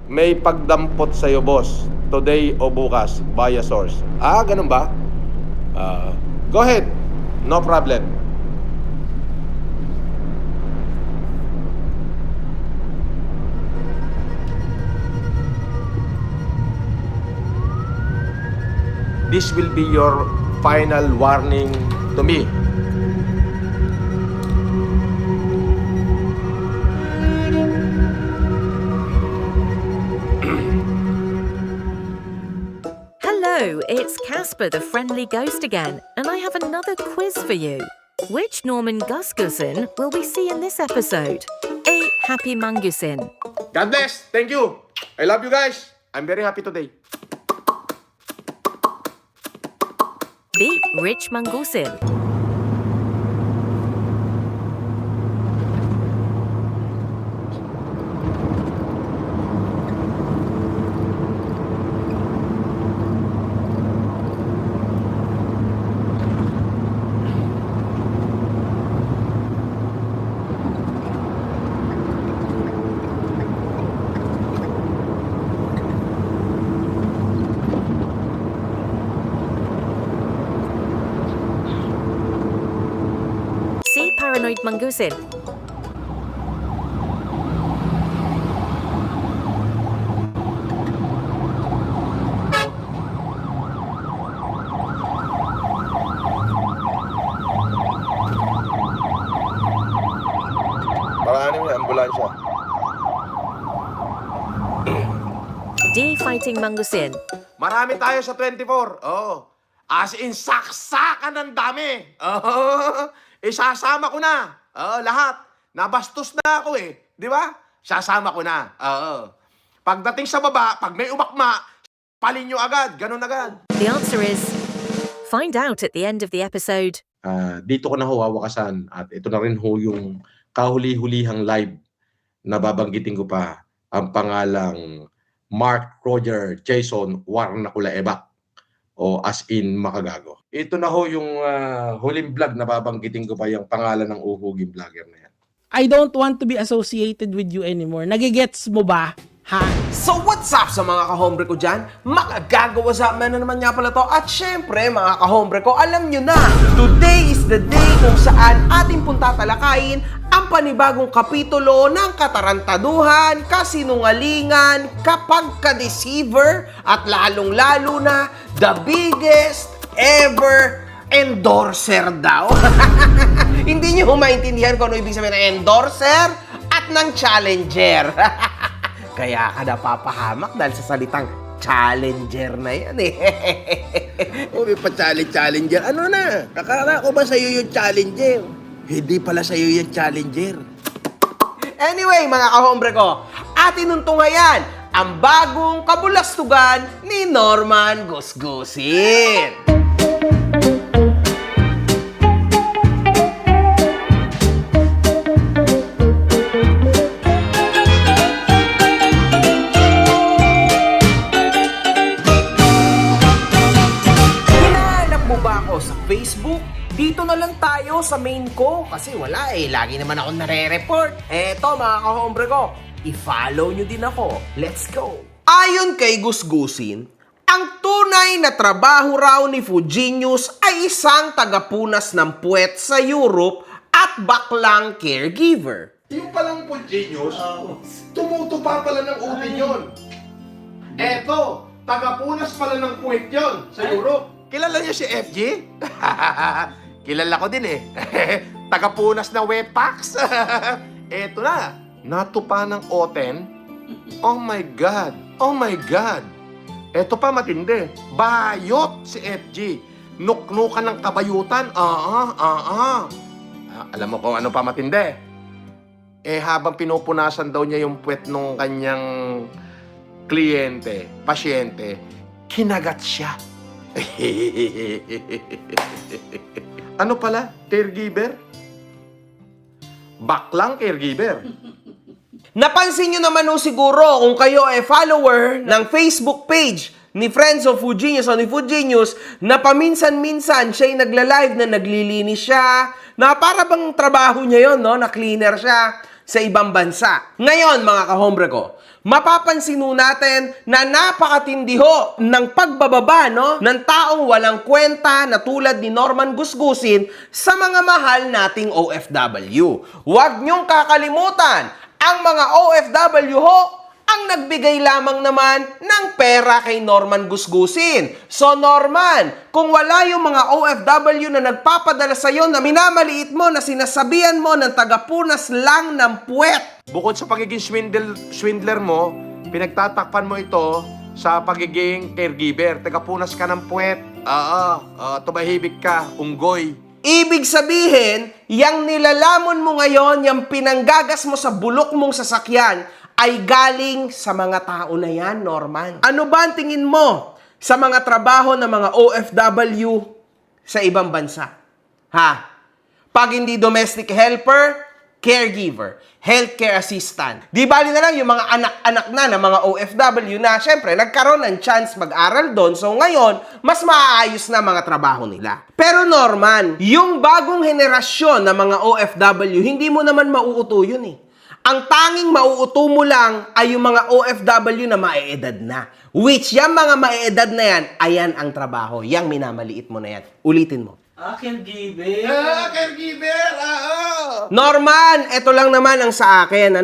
may pagdampot sa'yo, boss. Today o bukas, via source. Ganun ba? Go ahead. No problem. This will be your final warning to me. Hello, it's Casper the Friendly Ghost again, and I have another quiz for you. Which Norman Gusgusin will we see in this episode? A. Happy Mangusin. God bless. Thank you. I love you guys. I'm very happy today. B. Rich Mangusin. C. Paranoid Mangusin. Parang may ambulansya. D. Fighting Mangusin. Marami tayo sa 24. Oo. As in, saksakan ng dami. Oo. Isasama ko na. Oo, lahat. Nabastos na ako eh. Di ba? Sasama ko na. Oo. Pagdating sa baba, pag may umakma, palin nyo agad. Ganun agad. The answer is... Find out at the end of the episode. Dito ko na ho wawakasan. At ito na rin ho yung kahuli-hulihang live na babanggitin ko pa ang pangalang Mark Roger Jason Warnakulaebak o as in Makagago. Ito na ho yung huling vlog na babanggitin ko pa yung pangalan ng uhuging vlogger na yan. I don't want to be associated with you anymore. Nagigets mo ba? Ha? So what's up sa mga kahombre ko dyan? Makagagawa sa amin na naman nga pala to. At syempre mga kahombre ko, alam nyo na, today is the day kung saan ating puntatalakayin ang panibagong kapitulo ng katarantaduhan, kasinungalingan, kapag ka-deceiver, at lalong-lalo na, the biggest ever endorser daw. Hindi nyo maintindihan kung ano ibig sabihin ng endorser at ng challenger. Kaya ka napapahamak dahil sa salitang challenger na yan eh. May pa-challenger. Ano na? Nakala ko ba sa'yo yung challenger? Hindi pala sa'yo yung challenger. Anyway, mga kahombre ko, atin nuntunghayan ang bagong kabulastugan ni Norman Gusgusin. Sa Facebook, dito na lang tayo sa main ko kasi wala eh, lagi naman ako nare-report. Eto mga kahombre ko, i-follow nyo din ako. Let's go! Ayon kay Gusgusin, ang tunay na trabaho raw ni Fujinius ay isang tagapunas ng puwet sa Europe at baklang caregiver. Yung palang Pulgenius, tumutupa pala ng utin yun. Eto, tagapunas pala ng puwet yun sa Europe. Kilala niyo si FG? Kilala ko din eh. Tagapunas ng wetpacks. Eto na, natupa ng oten. Oh my God! Oh my God! Eto pa matindi. Bayot si FG. Nuknukan ng kabayutan. Alam mo kung ano pa matindi? Habang pinupunasan daw niya yung puwet nung kanyang kliyente, pasyente, kinagat siya. Ano pala? Caregiver? Baklang caregiver. Napansin nyo naman o siguro kung kayo ay follower ng Facebook page ni Friends of Fujinius o ni Fujinius na paminsan-minsan siya'y nagla-live na naglilinis siya, na para bang trabaho niya yon, no? Na cleaner siya. sa ibang bansa. Ngayon, mga kahombre ko, mapapansin natin na napakatindi ho ng pagbababa ng taong walang kwenta na tulad ni Norman Gusgusin sa mga mahal nating OFW. Huwag niyong kakalimutan, ang mga OFW ho, ang nagbigay lamang naman ng pera kay Norman Gusgusin. So Norman, kung wala yung mga OFW na nagpapadala sa'yo na minamaliit mo, na sinasabihan mo ng tagapunas lang ng puwet. Bukod sa pagiging swindler mo, pinagtatakpan mo ito sa pagiging caregiver. Tagapunas ka ng puwet. Tumahibig ka, unggoy. Ibig sabihin, yang nilalamon mo ngayon, yung pinanggagas mo sa bulok mong sasakyan, ay galing sa mga tao na yan, Norman. Ano ba ang tingin mo sa mga trabaho ng mga OFW sa ibang bansa? Ha? Pag hindi domestic helper, caregiver, healthcare assistant. Di bali na lang yung mga anak-anak na ng mga OFW na syempre nagkaroon ng chance mag-aral doon. So ngayon, mas maaayos na mga trabaho nila. Pero Norman, yung bagong henerasyon ng mga OFW, hindi mo naman mauuto yun eh. Ang tanging mauuto mo lang ay yung mga OFW na maeedad na. Which, yung mga maeedad na yan, ayan ang trabaho. Yang minamaliit mo na yan. Ulitin mo. Caregiver. Caregiver! Norman, eto lang naman ang sa akin,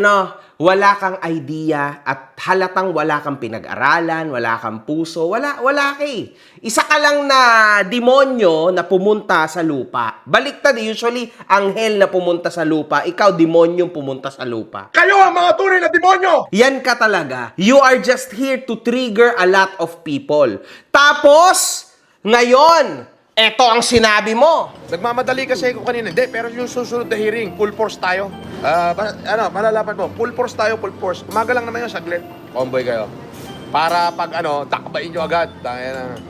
wala kang idea at halatang wala kang pinag-aralan, wala kang puso, wala ka eh. Isa ka lang na demonyo na pumunta sa lupa. Baliktad, usually, anghel na pumunta sa lupa, ikaw demonyong pumunta sa lupa. Kayo ang mga tunay na demonyo! Yan ka talaga. You are just here to trigger a lot of people. Tapos, ngayon, eto ang sinabi mo. Nagmamadali kasi ako kanina. Hindi, pero yung susunod na hearing, full force tayo. Malalaman mo, full force tayo, full force. Umaga lang naman yung saglit. Convoy kayo. Para pag takbain nyo agad.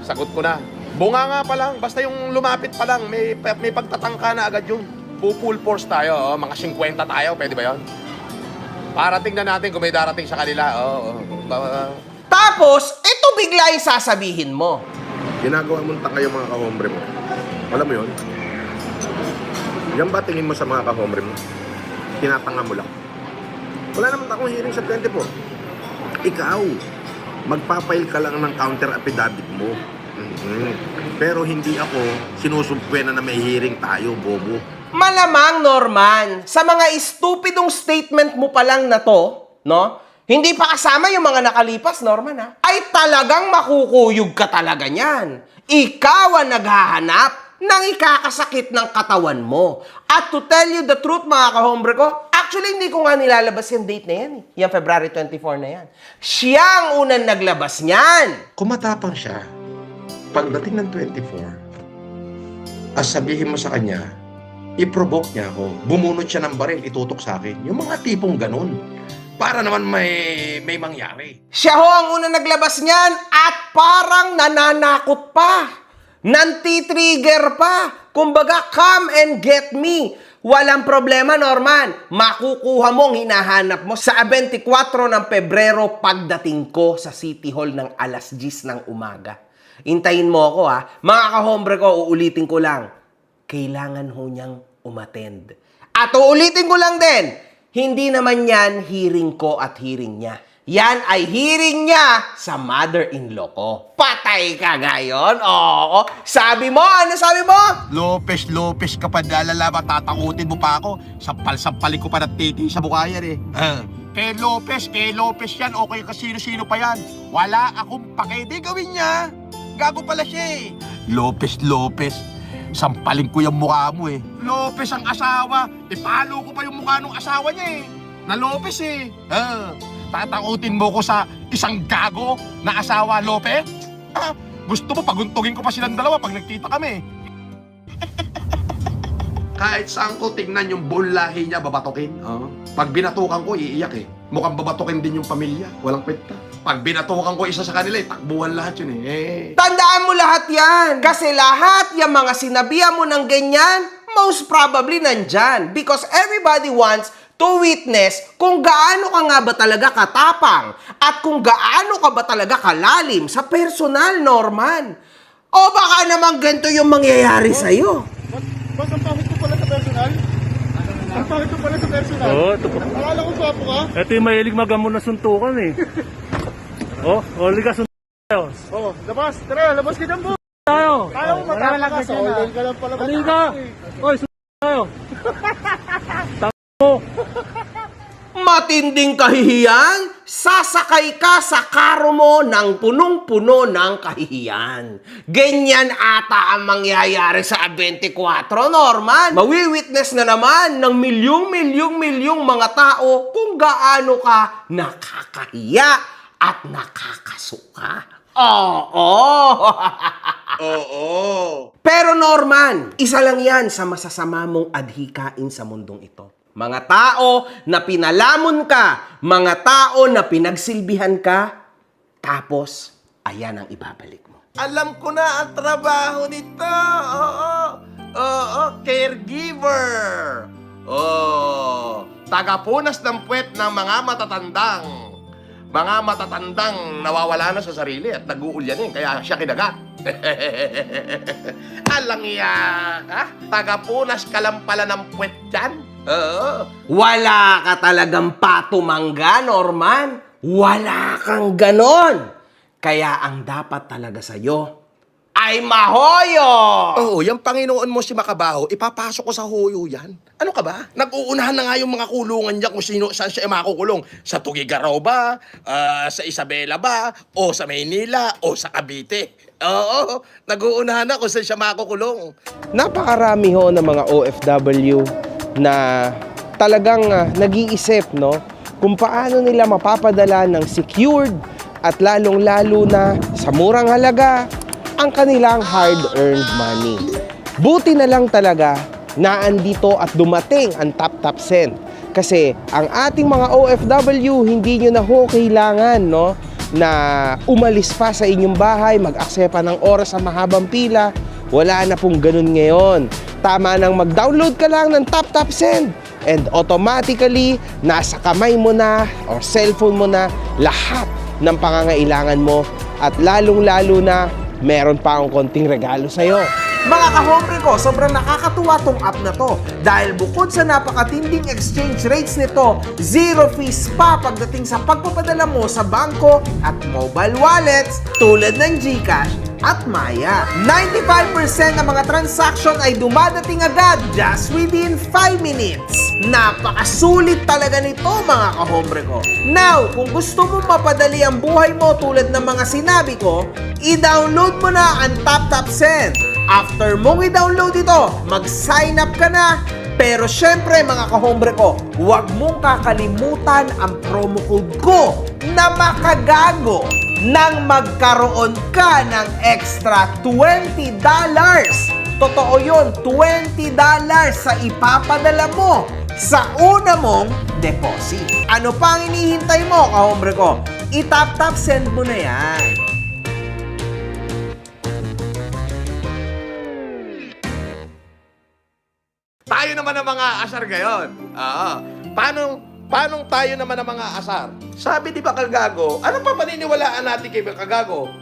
Sagot ko na. Bunga nga pa lang, basta yung lumapit pa lang, may pagtatangka na agad yun. Full force tayo, mga 50 tayo, pwede ba yun? Para tingnan natin kung may darating sa kanila. Tapos, ito bigla yung sasabihin mo. Ginagawa mong tanga yung mga kahombre mo. Alam mo yun? Yan ba tingin mo sa mga kahombre mo? Tinatanga mo lang. Wala naman akong hearing sa 24. Ikaw, magpapail ka lang ng counter affidavit mo. Pero hindi ako sinusumpwena na may hearing tayo, bobo. Malamang, Norman, sa mga estupidong statement mo pa lang na to, hindi pa kasama yung mga nakalipas, Norman, ay talagang makukuyog ka talaga niyan. Ikaw ang naghahanap ng ikakasakit ng katawan mo. At to tell you the truth, mga kahombre ko, actually, hindi ko nga nilalabas yung date na yan. Yung February 24 na yan. Siya ang unang naglabas niyan. Kumatapang siya. Pagdating ng 24, sabihin mo sa kanya, i-provoke niya ako. Bumunot siya ng baril, itutok sa akin. Yung mga tipong ganun. Para naman may mangyari. Siya ho ang unang naglabas niyan at parang nananakot pa. Nanti-trigger pa. Kumbaga, come and get me. Walang problema, Norman. Makukuha mo ang hinahanap mo sa 24 ng Pebrero pagdating ko sa City Hall ng alas 10 ng umaga. Intayin mo ako, Mga kahombre ko, uulitin ko lang. Kailangan ho niyang umattend. At uulitin ko lang din, hindi naman yan hearing ko at hearing niya. Yan ay hearing niya sa mother-in-law ko. Patay ka ngayon? Oo. Sabi mo? Ano sabi mo? Lopez ka pa, dalala, tatakutin mo pa ako. Sampal-sampalin ko pa ng titi sa mukha yan Kay Lopez yan, okay ka sino-sino pa yan. Wala akong pakede gawin niya. Gago pala siya Lopez. Sampalin ko yung mukha mo Lopez ang asawa. Ipalo ko pa yung mukha ng asawa niya na Lopez Tatakutin mo ko sa isang gago na asawa, Lopez? Gusto mo paguntugin ko pa silang dalawa pag nagkita kami. Kahit saan ko tingnan yung buong lahi niya, babatokin. Pag binatukan ko, iiyak Mukhang babatokin din yung pamilya. Walang kwenta. Pag binatukan ko isa sa kanila, takbuhan lahat yun Tandaan mo lahat yan. Kasi lahat yung mga sinabihan mo ng ganyan, most probably nandyan. Because everybody wants to witness kung gaano ka nga ba talaga katapang at kung gaano ka ba talaga kalalim sa personal, Norman. O baka naman ganito yung mangyayari sa'yo. Boss, ang pangit ko pala sa personal. Ang Bakit pala sa personal? Oo, ito po. Akala ko gwapo ka? Ito yung mahilig magamon na suntukan eh. Liga suntukan tayo. Oo, labas. Tara, labas ka dyan, boss. Tayo. Kaya mo matama ka sa online ka lang pala. Halika. Suntukan tayo. Matinding kahihiyan, sasakay ka sa karo mo ng punong-puno ng kahihiyan. Ganyan ata ang mangyayari sa 24, Norman. Mawi-witness na naman ng milyong mga tao kung gaano ka nakakahiya at nakakasuka. Oo! Oo. Pero Norman, isa lang yan sa masasama mong adhikain sa mundong ito. Mga tao na pinalamon ka, mga tao na pinagsilbihan ka, tapos, ayan ang ibabalik mo. Alam ko na ang trabaho nito. Oo, caregiver. Tagapunas ng puwet ng mga matatandang nawawala na sa sarili at nag-uulyanin, kaya siya kinagat. Alang iya, tagapunas ka lang pala ng puwet dyan. Oo. Wala ka talagang patumangga, Norman. Wala kang ganon. Kaya ang dapat talaga sa'yo ay mahoyo! Oo, yung Panginoon mo si Makabaho, ipapasok ko sa hoyo yan. Ano ka ba? Nag-uunahan na nga yung mga kulungan niya kung saan siya makukulong. Sa Tugigaraw ba? Sa Isabela ba? O sa Maynila? O sa Cavite? Oo, nag-uunahan na kung saan siya makukulong. Napakarami ho ng mga OFW na talagang nag-iisip, no? Kung paano nila mapapadala ng secured at lalong-lalo na sa murang halaga ang kanilang hard-earned money. Buti na lang talaga na andito at dumating ang Tap Send. Kasi ang ating mga OFW, hindi nyo na ho kailangan, no, na umalis pa sa inyong bahay, mag-aksepa ng oras sa mahabang pila. Wala na pong ganun ngayon. Tama nang mag-download ka lang ng Tap Send and automatically nasa kamay mo na o cellphone mo na lahat ng pangangailangan mo at lalong-lalo na meron pa akong konting regalo sa'yo. Mga kahombre ko, sobrang nakakatuwa tong app na to dahil bukod sa napakatinding exchange rates nito, zero fees pa pagdating sa pagpapadala mo sa bangko at mobile wallets tulad ng GCash at Maya. 95% ng mga transaction ay dumadating agad just within 5 minutes. Napakasulit talaga nito mga kahombre ko. Now, kung gusto mo mapadali ang buhay mo tulad ng mga sinabi ko, i-download mo na ang Tap Send. After mong i-download ito, mag-sign up ka na. Pero syempre mga kahombre ko, huwag mong kakalimutan ang promo code ko na makagago nang magkaroon ka ng extra $20. Totoo yun, $20 sa ipapadala mo sa una mong deposit. Ano pa ang inihintay mo, kahombre ko? I-Tap Send mo na yan. Tayo naman ang mga asar ngayon. Paano tayo naman ang mga asar? Sabi di ba Kagago, ano pa paniniwalaan natin kay Kagago?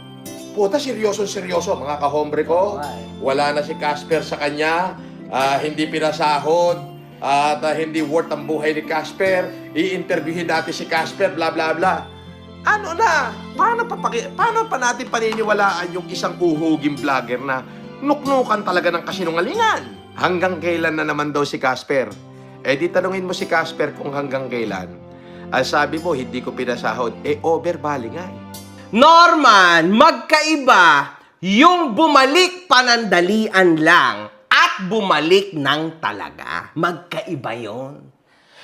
Puta, seryoso mga kahombre ko. Wala na si Casper sa kanya, hindi pinasahod, at hindi worth ang buhay ni Casper. I-interviewin natin si Casper, bla bla bla. Ano na? Paano pa natin paniniwalaan yung isang uhuging vlogger na nuknukan talaga ng kasinungalingan? Hanggang kailan na naman daw si Casper? Di tanungin mo si Casper kung hanggang kailan. Ang sabi mo, hindi ko pinasahod. Overbali nga eh. Norman, magkaiba yung bumalik panandalian lang at bumalik ng talaga. Magkaiba yon.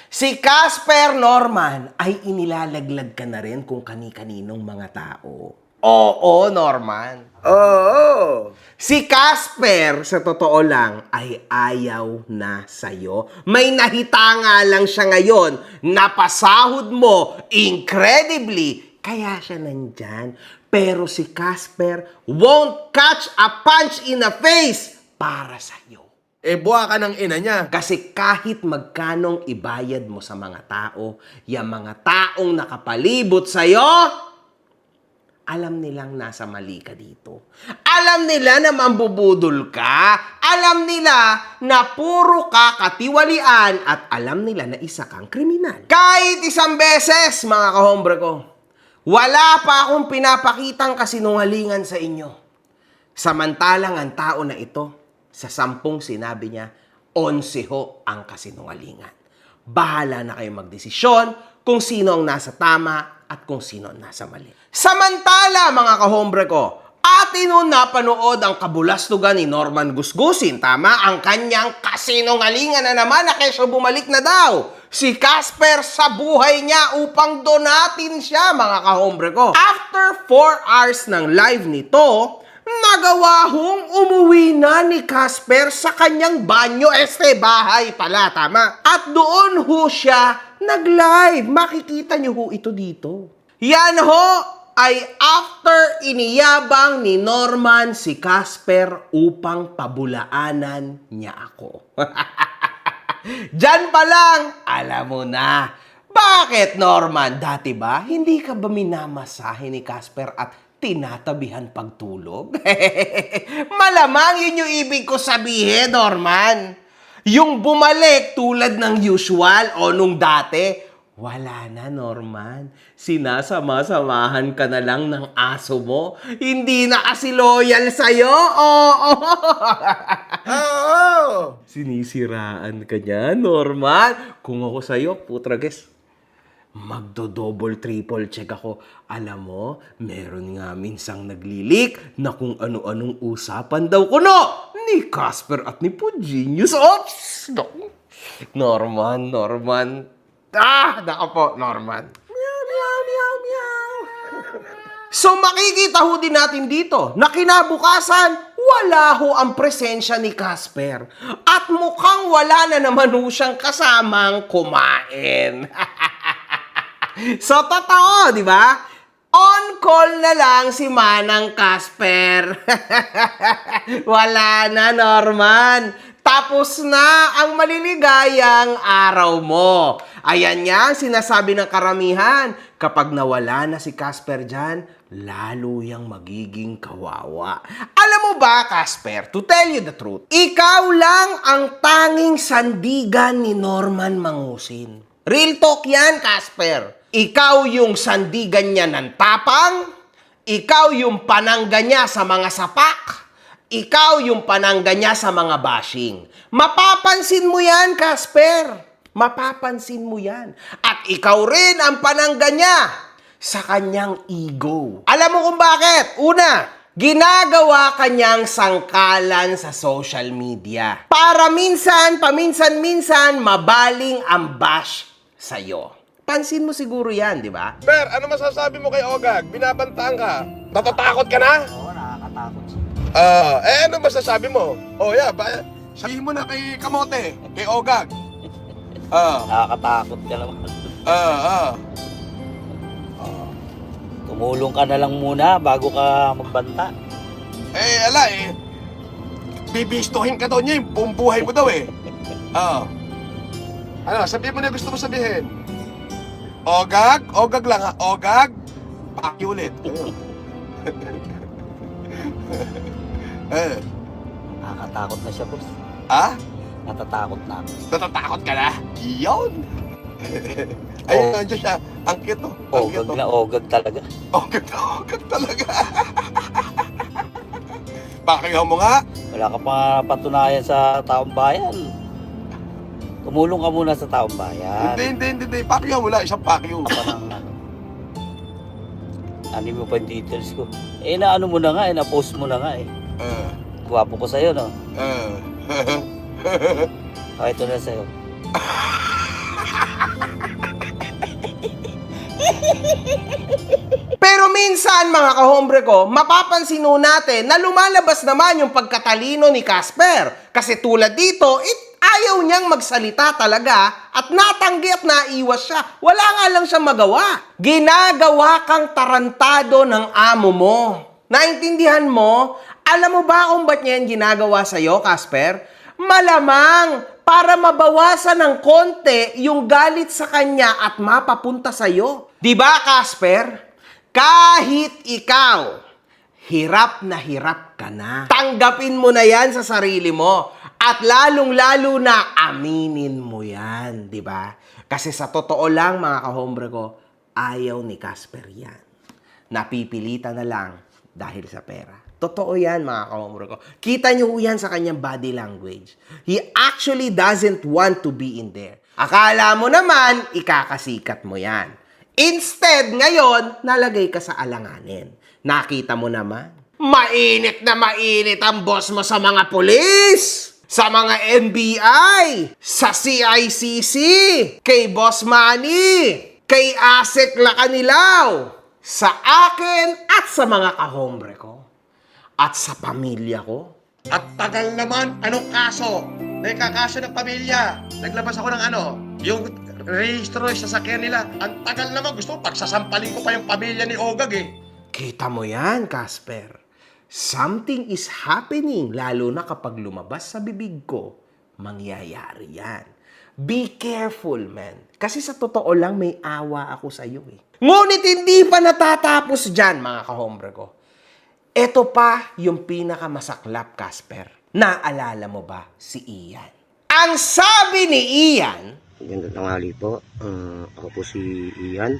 Si Casper, Norman, ay inilalaglag ka na rin kung kani-kaninong mga tao. Oo, Norman. Oo. Si Casper, sa totoo lang, ay ayaw na sa'yo. May nahitanga lang siya ngayon. Napasahod mo incredibly. Kaya siya nandyan. Pero si Casper won't catch a punch in the face para sa'yo. Buha ka ng ina niya. Kasi kahit magkanong ibayad mo sa mga tao, yung mga taong nakapalibot sa'yo, alam nilang nasa mali ka dito. Alam nila na mambubudol ka. Alam nila na puro ka katiwalian at alam nila na isa kang kriminal. Kahit isang beses, mga kahombre ko, wala pa akong pinapakitang kasinungalingan sa inyo. Samantalang ang tao na ito, sa 10 sinabi niya, 11 ho ang kasinungalingan. Bahala na kayo magdesisyon kung sino ang nasa tama at kung sino ang nasa mali. Samantala, mga kahombre ko, atin nun napanood ang kabulastugan ni Norman Gusgusin. Tama, ang kanyang kasinungalingan na naman na kesyo bumalik na daw si Casper sa buhay niya upang donatin siya, mga kahombre ko. After 4 hours ng live nito, nagawa hong umuwi na ni Casper sa kanyang banyo, bahay pala, tama. At doon ho siya nag-live. Makikita niyo ho ito dito. Yan ho ay after iniyabang ni Norman si Casper upang pabulaanan niya ako. Diyan pa lang, alam mo na. Bakit, Norman? Dati ba, hindi ka ba minamasahe ni Casper at tinatabihan pagtulog? Malamang yun yung ibig ko sabihin, Norman. Yung bumalik tulad ng usual o nung dati, wala na, Norman. Sinasama-samahan ka na lang ng aso mo. Hindi na kasi loyal sa'yo. Oo. Sinisiraan ka niya, Norman. Kung ako sa'yo, putrages, magdo-double, triple check ako. Alam mo, meron nga minsang naglilik na kung ano-anong usapan daw kuno ni Casper at ni Puginius. Oops! Norman. Nako po, Norman. Meow, meow, meow, meow. So makikita ho din natin dito na kinabukasan, wala ho ang presensya ni Casper. At mukhang wala na naman ho siyang kasamang kumain. So, totoo, di ba? On call na lang si Manang Casper. Wala na, Norman. Tapos na ang maliligayang araw mo. Ayan nga, sinasabi ng karamihan. Kapag nawala na si Casper dyan, lalo yang magiging kawawa. Alam mo ba, Casper, to tell you the truth, ikaw lang ang tanging sandigan ni Norman Mangusin. Real talk yan, Casper. Ikaw yung sandigan niya ng tapang, ikaw yung panangga niya sa mga sapak, ikaw yung panangga niya sa mga bashing. Mapapansin mo yan, Casper. Mapapansin mo yan. At ikaw rin ang panangga niya sa kanyang ego. Alam mo kung bakit? Una, ginagawa kanyang sangkalan sa social media. Para paminsan-minsan, mabaling ang bash sa'yo. Pansin mo siguro yan, di ba? Ber, ano masasabi mo kay Ogag? Binabantaan ka. Natatakot ka na? Oo, nakakatakot siya. Ano masasabi mo? Sabihin mo na kay Kamote, kay Ogag. Nakakatakot ka naman. Tumulong ka na lang muna bago ka magbanta. Bibistuhin ka daw niya yung buong buhay mo daw eh. Ano, sabihin mo na gusto mo sabihin. Ogag lang ha, Ogag. Paki ulit. Nakakatakot na siya, boss. Natatakot na ako. Natatakot ka na? Iyon! Ayun, nandiyan siya. Ang cute, oh. Ogag na ogag talaga. Ogag na ogag talaga. Pakiyaw mo nga. Wala ka pa patunayan sa taong bayan. Tumulong ka muna sa taong bayan. Hindi. Pakiyaw mo lang. Isang pakiyaw. Ano mo pa yung details ko? Naano mo na nga, na-post mo na nga eh. Gwapo ko sa'yo, no? Ito na sa'yo. Pero minsan, mga kahombre ko, mapapansin natin na lumalabas naman yung pagkatalino ni Casper. Kasi tulad dito, ayaw niyang magsalita talaga at natanggi at naiwas siya. Wala nga lang siyang magawa. Ginagawa kang tarantado ng amo mo. Naintindihan mo? Alam mo ba kung ba't niya yan ginagawa sa'yo, Casper? Malamang para mabawasan ng konti yung galit sa kanya at mapapunta sa'yo. Diba, Casper? kahit ikaw, hirap ka na. Tanggapin mo na yan sa sarili mo. At lalong-lalo na aminin mo yan, di ba? Kasi sa totoo lang, mga kahombre ko, ayaw ni Casper yan. Napipilitan na lang dahil sa pera. Totoo yan, mga kahombre ko. Kita nyo yan sa kanyang body language. He actually doesn't want to be in there. Akala mo naman, ikakasikat mo yan. Instead, ngayon, nalagay ka sa alanganin. Nakita mo naman, mainit na mainit ang boss mo sa mga pulis, sa mga NBI, sa CICC, kay Boss Manny, kay Asek Lacanilaw, sa akin at sa mga kahombre ko, at sa pamilya ko. At tagal naman, anong kaso? Nagkakaso ng pamilya. Naglabas ako ng yung rehistro sa sasakyan nila. Ang tagal naman, gusto ko pagsasampalin ko pa yung pamilya ni Ogag eh. Kita mo yan, Casper. Something is happening, lalo na kapag lumabas sa bibig ko, mangyayari yan. Be careful, man. Kasi sa totoo lang, may awa ako sa iyo eh. Ngunit hindi pa natatapos dyan, mga kahombre ko. Ito pa yung pinakamasaklap, Casper. Naalala mo ba si Ian? Ang sabi ni Ian, Magandang tanghali po. Ako po si Ian.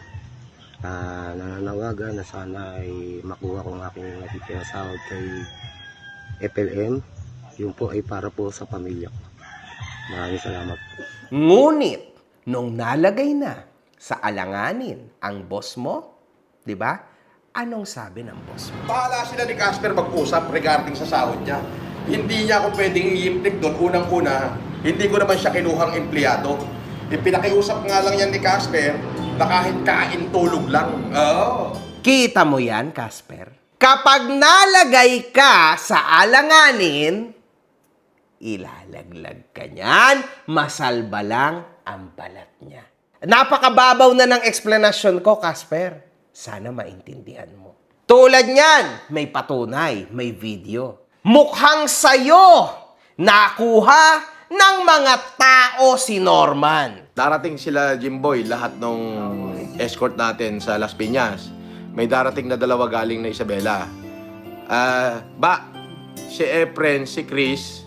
Nananawagan na sana ay makuha ko ang aking natitira sahod kay FLM. Yun po ay para po sa pamilya ko. Maraming salamat po. ngunit nung nalagay na sa alanganin ang boss mo, di ba? Anong sabi ng boss mo? Bahala sila ni Casper mag-usap regarding sa sahod niya. Hindi niya ako pwedeng i-implic doon. Unang-una, hindi ko naman siya kinuhang empleyado. Pinakiusap nga lang yan ni Casper na kahit kain tulog lang. Oo. Kita mo yan, Casper? Kapag nalagay ka sa alanganin, ilalaglag ka niyan, masalba lang ang balat niya. Napakababaw na ng eksplanasyon ko, Casper. Sana maintindihan mo. Tulad niyan, may patunay, may video. Mukhang sayo nakuha ng mga tao si Norman. Darating sila, Jimboy, lahat ng escort natin sa Las Piñas. May darating na dalawa galing na Isabela. Si Efren, si Chris,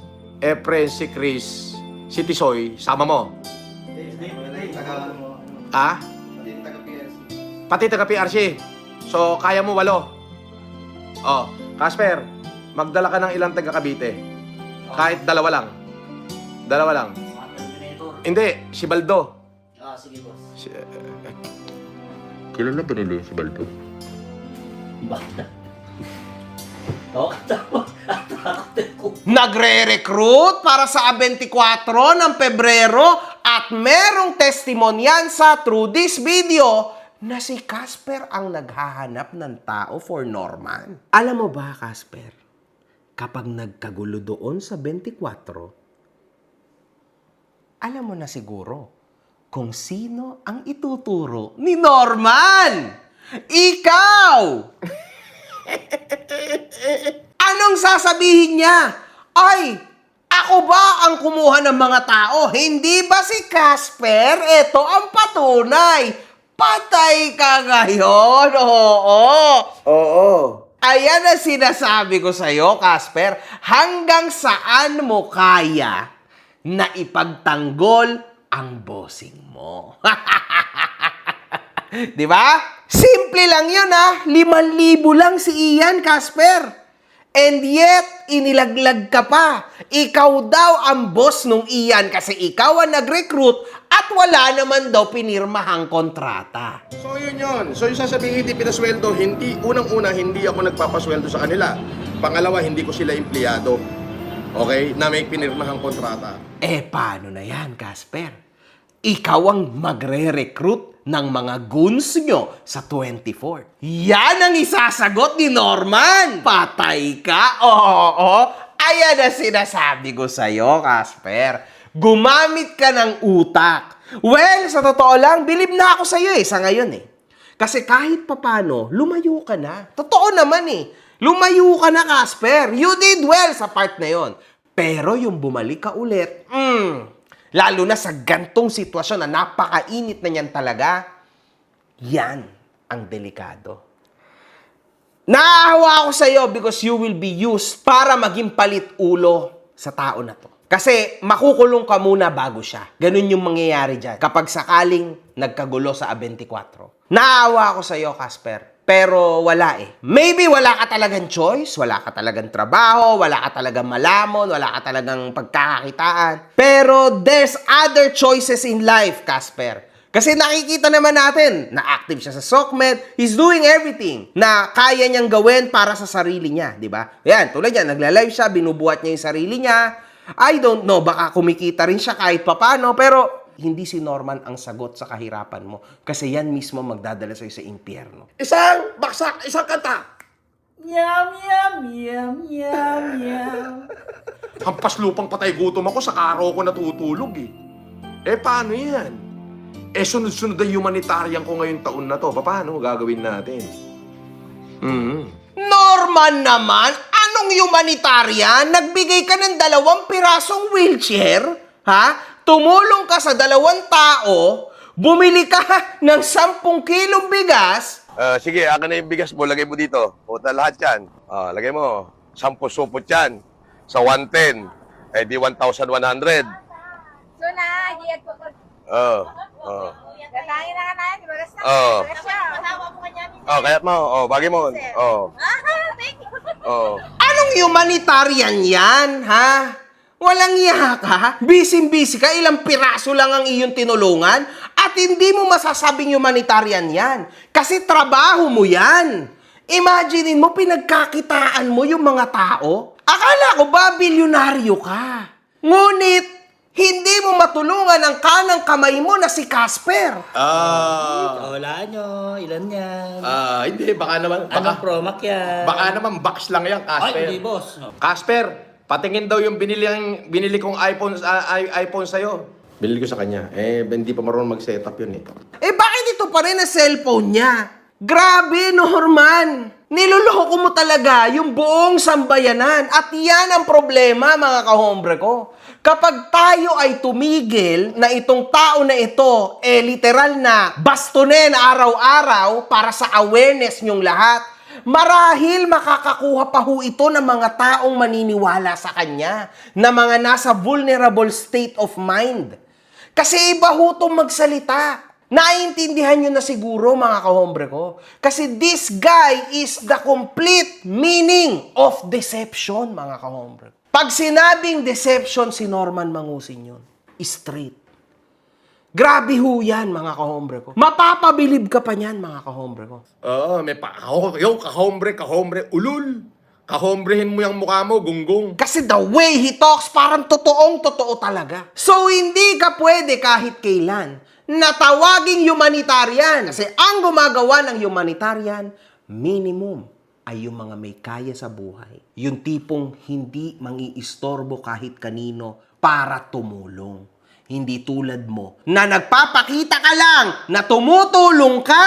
si Tisoy, sama mo. Pati taga PRC. So, kaya mo 8. Oh, Casper, magdala ka ng ilang taga Cavite. Kahit dalawa lang. Hindi, si Baldo. Sige, boss. Kailan na binili si Baldo? Bakit? Takot. Nagre-recruit para sa 24 ng Pebrero at merong testimonyansa through this video na si Casper ang naghahanap ng tao for Norman. Alam mo ba, Casper, kapag nagkagulo doon sa 24, alam mo na siguro kung sino ang ituturo ni Norman! Ikaw! Anong sasabihin niya? Ay, ako ba ang kumuha ng mga tao? Hindi ba si Casper? Ito ang patunay. Patay ka ngayon. Oo. Ayan ang sinasabi ko sa'yo, Casper. Hanggang saan mo kaya na ipagtanggol ang bossing mo? Di ba? Simple lang yun, 5,000 lang si Ian, Casper. And yet, inilaglag ka pa. Ikaw daw ang boss nung Ian kasi ikaw ang nag-recruit at wala naman daw pinirmahang kontrata. So yun. So yung sasabihin hindi pinasweldo, unang-una hindi ako nagpapasweldo sa kanila. Pangalawa, hindi ko sila empleyado. Okay? Na may pinirmahang kontrata. Paano na yan, Casper? Ikaw ang magre-recruit ng mga goons nyo sa 24. Yan ang isasagot ni Norman. Patay ka? Oo. Ayan ang sinasabi ko sa'yo, Casper. Gumamit ka ng utak. Well, sa totoo lang, believe na ako sa'yo sa ngayon Kasi kahit papano, lumayo ka na. Totoo naman Lumayo ka na, Casper. You did well sa part na yon. Pero yung bumalik ka ulit, lalo na sa gantong sitwasyon na napakainit na niyan talaga, yan ang delikado. Naahawa ako sa iyo because you will be used para maging palit ulo sa tao na to. Kasi makukulong ka muna bago siya. Ganun yung mangyayari dyan kapag sakaling nagkagulo sa A24. Naahawa ako sa iyo, Casper. Pero wala eh. Maybe wala ka talagang choice, wala ka talagang trabaho, wala ka talagang malamon, wala ka talagang pagkakakitaan. Pero there's other choices in life, Casper. Kasi nakikita naman natin na active siya sa SOCMED, he's doing everything na kaya niyang gawin para sa sarili niya, di ba? Yan, tulad yan, nagla-live siya, binubuhat niya yung sarili niya. I don't know, baka kumikita rin siya kahit papano, pero hindi si Norman ang sagot sa kahirapan mo. Kasi yan mismo magdadala sa'yo sa impyerno. Isang baksak, isang kanta. Yum, yum, yum, yum, yum. Hampas lupang patay gutom ako, sa karo ko natutulog eh. Eh, paano yan? Eh, sunod-sunod ang humanitarian ko ngayong taon na to. Paano gagawin natin? Norman naman, anong humanitarian? Nagbigay ka ng 2 pirasong wheelchair? Ha? Tumulong ka sa 2 tao? Bumili ka ng 10 kilong bigas? Sige, akin na yung bigas mo. Lagay mo dito. Puta lahat yan. Lagay mo. 10 supot yan. Sa 110. Eh di 1,100. So na, hiyad ko ko. Gatangin na ka na, di ba? Bagas siya. Matawa mo kanya. Kayat mo. Bagay mo. Thank you. Anong humanitarian yan, ha? Walang iya ka? Busy-busy ka? Ilang piraso lang ang iyong tinulungan? At hindi mo masasabing humanitarian yan. Kasi trabaho mo yan. Imaginein mo, pinagkakitaan mo yung mga tao. Akala ko ba, bilyonaryo ka? Ngunit, hindi mo matulungan ang kanang kamay mo na si Casper. Wala nyo, ilan yan? Hindi, baka naman, Anong promac yan? baka naman box lang yan, Casper. Ay, hindi boss. Casper, patingin daw yung binili kong iPhone sa'yo. Binili ko sa kanya. Eh, hindi pa marunong mag-setup yun eh. Eh, bakit ito pa rin ang cellphone niya? Grabe, Norman! Niloloko mo talaga yung buong sambayanan. At yan ang problema, mga kahombre ko. Kapag tayo ay tumigil na itong tao na ito, literal na bastonin araw-araw para sa awareness nyong lahat, marahil makakakuha pa ho ito ng mga taong maniniwala sa kanya, na mga nasa vulnerable state of mind. Kasi iba ho itong magsalita. Naiintindihan nyo na siguro, mga kahombre ko. Kasi this guy is the complete meaning of deception, mga kahombre. Pag sinabing deception, si Norman Mangusin yun. Straight. Grabe ho yan, mga kahombre ko. Mapapabilib ka pa niyan, mga kahombre ko. May yung kahombre, ulul. Kahombrehin mo yung mukha mo, gunggong. Kasi the way he talks, parang totoong-totoo talaga. So, hindi ka pwede kahit kailan na tawaging humanitarian. Kasi ang gumagawa ng humanitarian, minimum, ay yung mga may kaya sa buhay. Yung tipong hindi mangiistorbo kahit kanino para tumulong. Hindi tulad mo na nagpapakita ka lang na tumutulong ka,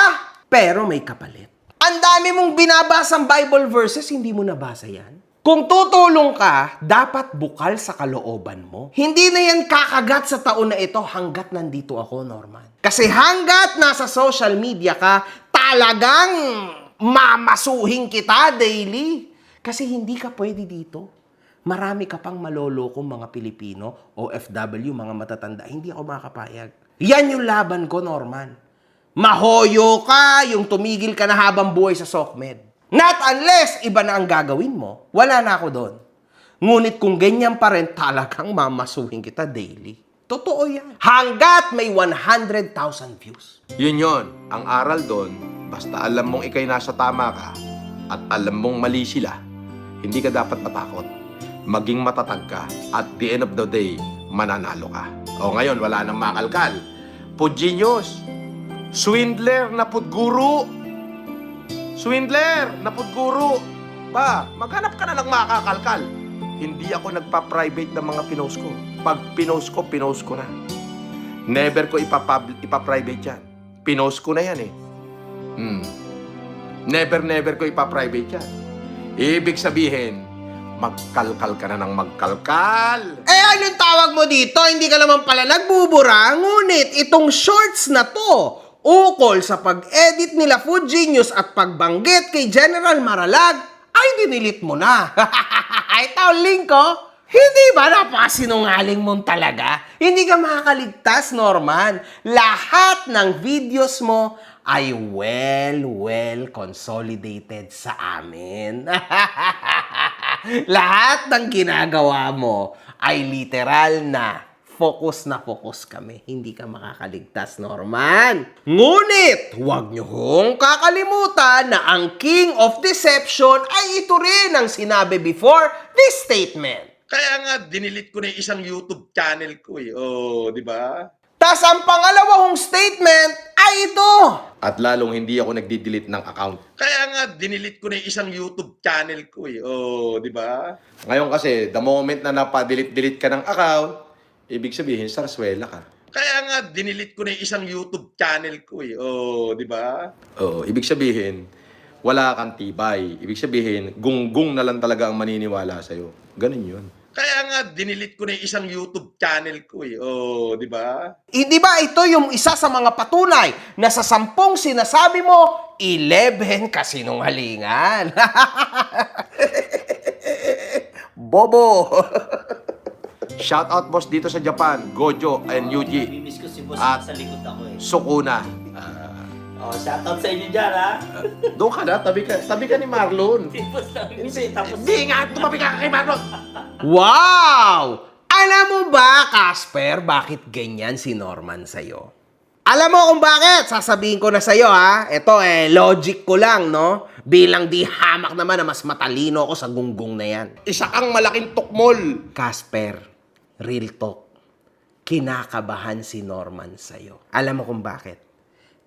pero may kapalit. Ang dami mong binabasang Bible verses, hindi mo nabasa yan. Kung tutulong ka, dapat bukal sa kalooban mo. Hindi na yan kakagat sa taon na ito hanggat nandito ako, Norman. Kasi hanggat nasa social media ka, talagang mamasuhin kita daily. Kasi hindi ka pwede dito. Marami ka pang malolokong mga Pilipino, OFW, mga matatanda. Hindi ako makakapayag. Yan yung laban ko, Norman. Mahoyo ka, yung tumigil ka na habang buhay sa SOCMED. Not unless iba na ang gagawin mo, wala na ako doon. Ngunit kung ganyan pa rin, talagang mamasuhin kita daily. Totoo yan. Hanggat may 100,000 views. Yun. Ang aral doon, basta alam mong ikay nasa tama ka at alam mong mali sila, hindi ka dapat matakot. Maging matatag ka. At the end of the day, mananalo ka. O ngayon, wala nang makalkal. Pudginius, swindler na pudguru. Swindler na pudguru. Maghanap ka na ng makakalkal. Hindi ako nagpa-private ng mga pinost ko. Pag pinost ko na. Never ko ipa-private yan. Pinost ko na yan eh. Never ko ipa-private yan. Ibig sabihin, magkalkal ka na ng magkalkal. Eh, anong tawag mo dito? Hindi ka naman pala nagbubura. Ngunit, itong shorts na to, ukol sa pag-edit nila Food Genius at pagbanggit kay General Maralag, ay dinilit mo na. Ito ang link ko. Hindi ba napasinungaling mong talaga? Hindi ka makakaligtas, Norman. Lahat ng videos mo ay well consolidated sa amin. Lahat ng ginagawa mo ay literal na focus kami. Hindi ka makakaligtas, Norman. Ngunit, huwag niyo hong kakalimutan na ang King of Deception ay ito rin ang sinabi before this statement. Kaya nga, dinilit ko na yung isang YouTube channel ko eh. Oh, di ba? Tas ang pangalawang statement ay ito. At lalong hindi ako nagdi-delete ng account. Kaya nga, dinilit ko na yung isang YouTube channel ko eh. Oh, di ba? Ngayon kasi, the moment na napa-delete ka ng account, ibig sabihin, sarswela ka. Kaya nga, dinilit ko na yung isang YouTube channel ko eh. Oh, di ba? Oh, ibig sabihin, wala kang tibay. Ibig sabihin, gunggong na lang talaga ang maniniwala sa'yo. Ganun yun. Kaya nga, dinilit ko na yung isang YouTube channel ko eh. Oh, di ba? Hindi ba ito yung isa sa mga patunay na sa 10 sinasabi mo, 11 kasinungalingan? Bobo! Shout out boss dito sa Japan, Gojo and Yuji. Namimiss ko si boss At sa likod ako eh. Sukuna. Oh, shoutout sa inyo dyan, ha? Doon ka na, tabi ka ni Marlon. Si boss namimiss ko. Tapos, Hindi nga, tumabi ka kay Marlon. Wow! Alam mo ba, Casper, bakit ganyan si Norman sa'yo? Alam mo kung bakit? Sasabihin ko na sa'yo, ha? Ito, logic ko lang, no? Bilang di hamak naman na mas matalino ako sa gunggong na yan. Isa kang malaking tukmol. Casper, real talk, kinakabahan si Norman sa'yo. Alam mo kung bakit?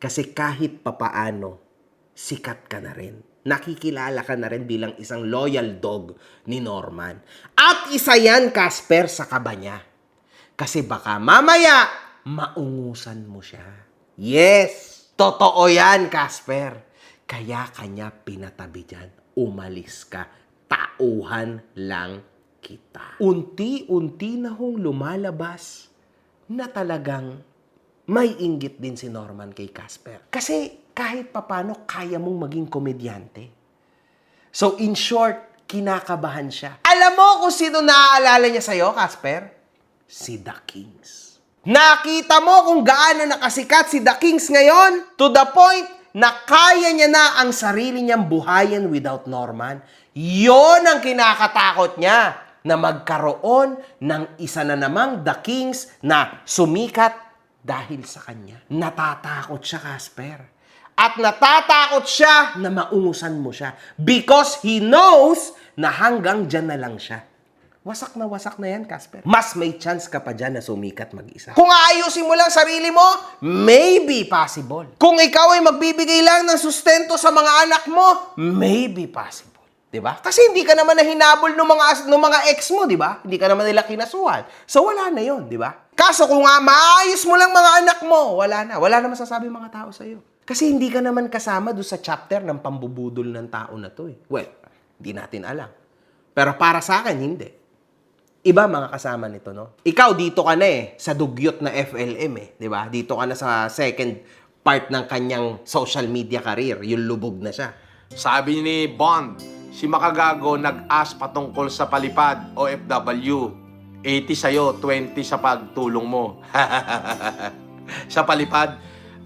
Kasi kahit papaano, sikat ka na rin. Nakikilala ka na rin bilang isang loyal dog ni Norman. At isa yan, Casper, sa kaba niya. Kasi baka mamaya, maungusan mo siya. Yes! Totoo yan, Casper. Kaya kanya pinatabi dyan. Umalis ka. Tauhan lang kita. Unti-unti na hong lumalabas na talagang may inggit din si Norman kay Casper. Kasi kahit papano kaya mong maging komedyante. So in short, kinakabahan siya. Alam mo kung sino naaalala niya sa'yo, Casper? Si The Kings. Nakita mo kung gaano nakasikat si The Kings ngayon? To the point na kaya niya na ang sarili niyang buhayin without Norman. Yon ang kinakatakot niya, na magkaroon ng isa na namang The Kings na sumikat dahil sa kanya. Natatakot siya, Casper. At natatakot siya na maungusan mo siya because he knows na hanggang dyan na lang siya. Wasak na yan, Casper. Mas may chance ka pa dyan na sumikat mag-isa. Kung aayusin mo lang sarili mo, maybe possible. Kung ikaw ay magbibigay lang ng sustento sa mga anak mo, maybe possible. Diba? Kasi hindi ka naman na hinabol ng mga ex mo, diba? Hindi ka naman nila kinasuhan. So wala na yon, diba? Kaso kung nga maayos mo lang mga anak mo, wala na. Wala na masasabi mga tao sa'yo. Kasi hindi ka naman kasama doon sa chapter ng pambubudol ng tao na to eh. Well, hindi natin alam. Pero para sa akin, hindi. Iba mga kasama nito, no? Ikaw, dito ka na eh, sa dugyot na FLM eh. Diba? Dito ka na sa second part ng kanyang social media career. Yung lubog na siya. Sabi ni Bond, si Makagago nag-ask patungkol sa palipad, OFW. 80 sa'yo, 20 sa pagtulong mo. Sa palipad,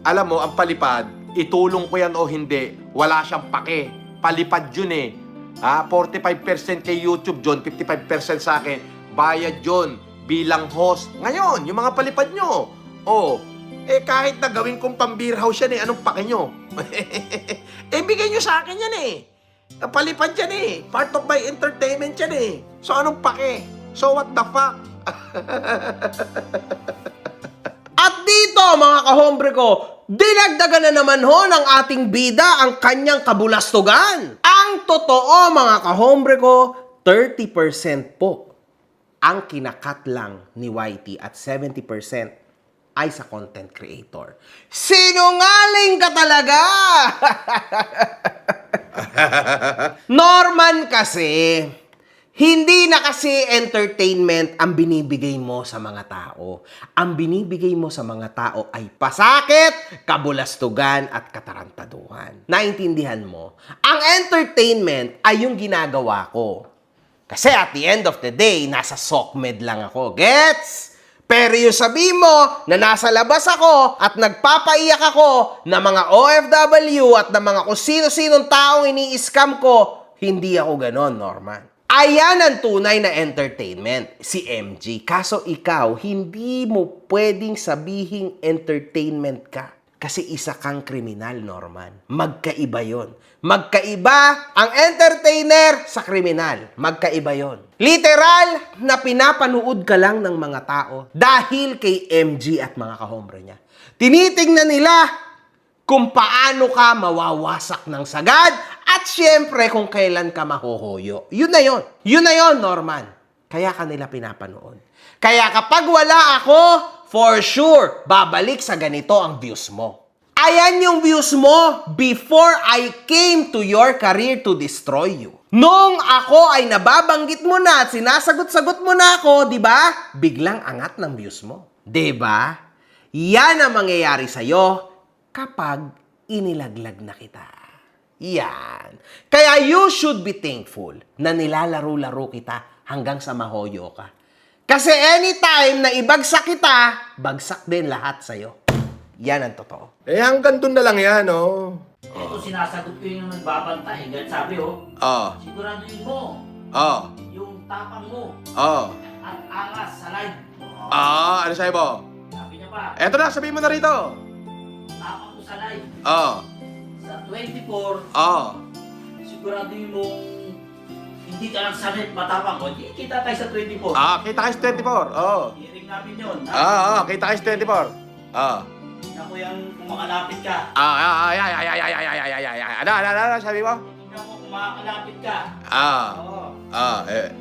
alam mo, ang palipad, itulong ko yan o hindi, wala siyang pake. Palipad yun eh. 45% kay YouTube, John, 55% sa akin. Bayad yun bilang host. Ngayon, yung mga palipad nyo, kahit na gawin kong pambir house yan eh, anong pake nyo? Bigay nyo sa akin yan eh. Palipad yan eh. Part of my entertainment yan eh. So, anong pake? So, what the fuck? At dito, mga kahombre ko, dinagdagan na naman ho ng ating bida ang kanyang kabulastugan. Ang totoo, mga kahombre ko, 30% po ang kinakat lang ni YT at 70% ay sa content creator. Sinungaling ka talaga! Norman kasi, Hindi na kasi entertainment ang binibigay mo sa mga tao. Ang binibigay mo sa mga tao ay pasakit, kabulastugan, at katarantaduhan. Naintindihan mo? Ang entertainment ay yung ginagawa ko. Kasi at the end of the day, nasa SOCMED lang ako. Gets? Pero yung sabi mo na nasa labas ako at nagpapaiyak ako na mga OFW at na mga kung sino-sinong taong ini-scam ko, hindi ako ganon, Norman. Ayan ang tunay na entertainment, si MG. Kaso ikaw, hindi mo pwedeng sabihing entertainment ka. Kasi isa kang kriminal, Norman. Magkaiba yon. Magkaiba ang entertainer sa kriminal. Magkaiba yon. Literal na pinapanood ka lang ng mga tao dahil kay MG at mga kahombre niya. Tinitingnan nila kung paano ka mawawasak ng sagad at syempre kung kailan ka mahuhuyo. Yun na yun. Yun na yun, Norman. Kaya kanila pinapanood. Kaya kapag wala ako, for sure, babalik sa ganito ang views mo. Ayan yung views mo before I came to your career to destroy you. Nung ako ay nababanggit mo na at sinasagot-sagot mo na ako, di ba? Biglang angat ng views mo. Di ba? Yan ang mangyayari sa'yo kapag inilaglag na kita. Yan. Kaya you should be thankful na nilalaro-laro kita hanggang sa mahoyo ka. Kasi anytime na ibagsak kita, bagsak din lahat sa'yo. Yan ang totoo. Eh, hanggang doon na lang yan, oh. Ito sinasagot ko yung nagbabantay. Ganyan sabi, siguraduhin mo. Yung tapang mo. At angas sa live. Ano sa'yo mo? Sabi niya pa, Eto na, sabihin mo na rito. tapang mo sa live. Sa 24, siguraduhin mong hindi ka lang sanit matapang ko. Hindi kita tayo sa 24. Kita kayo sa 24. Hearing namin yun. Kita kayo sa 24. Ako yung kumakalapit ka. Ano, sabi mo? Hindi ako kumakalapit ka. Oo.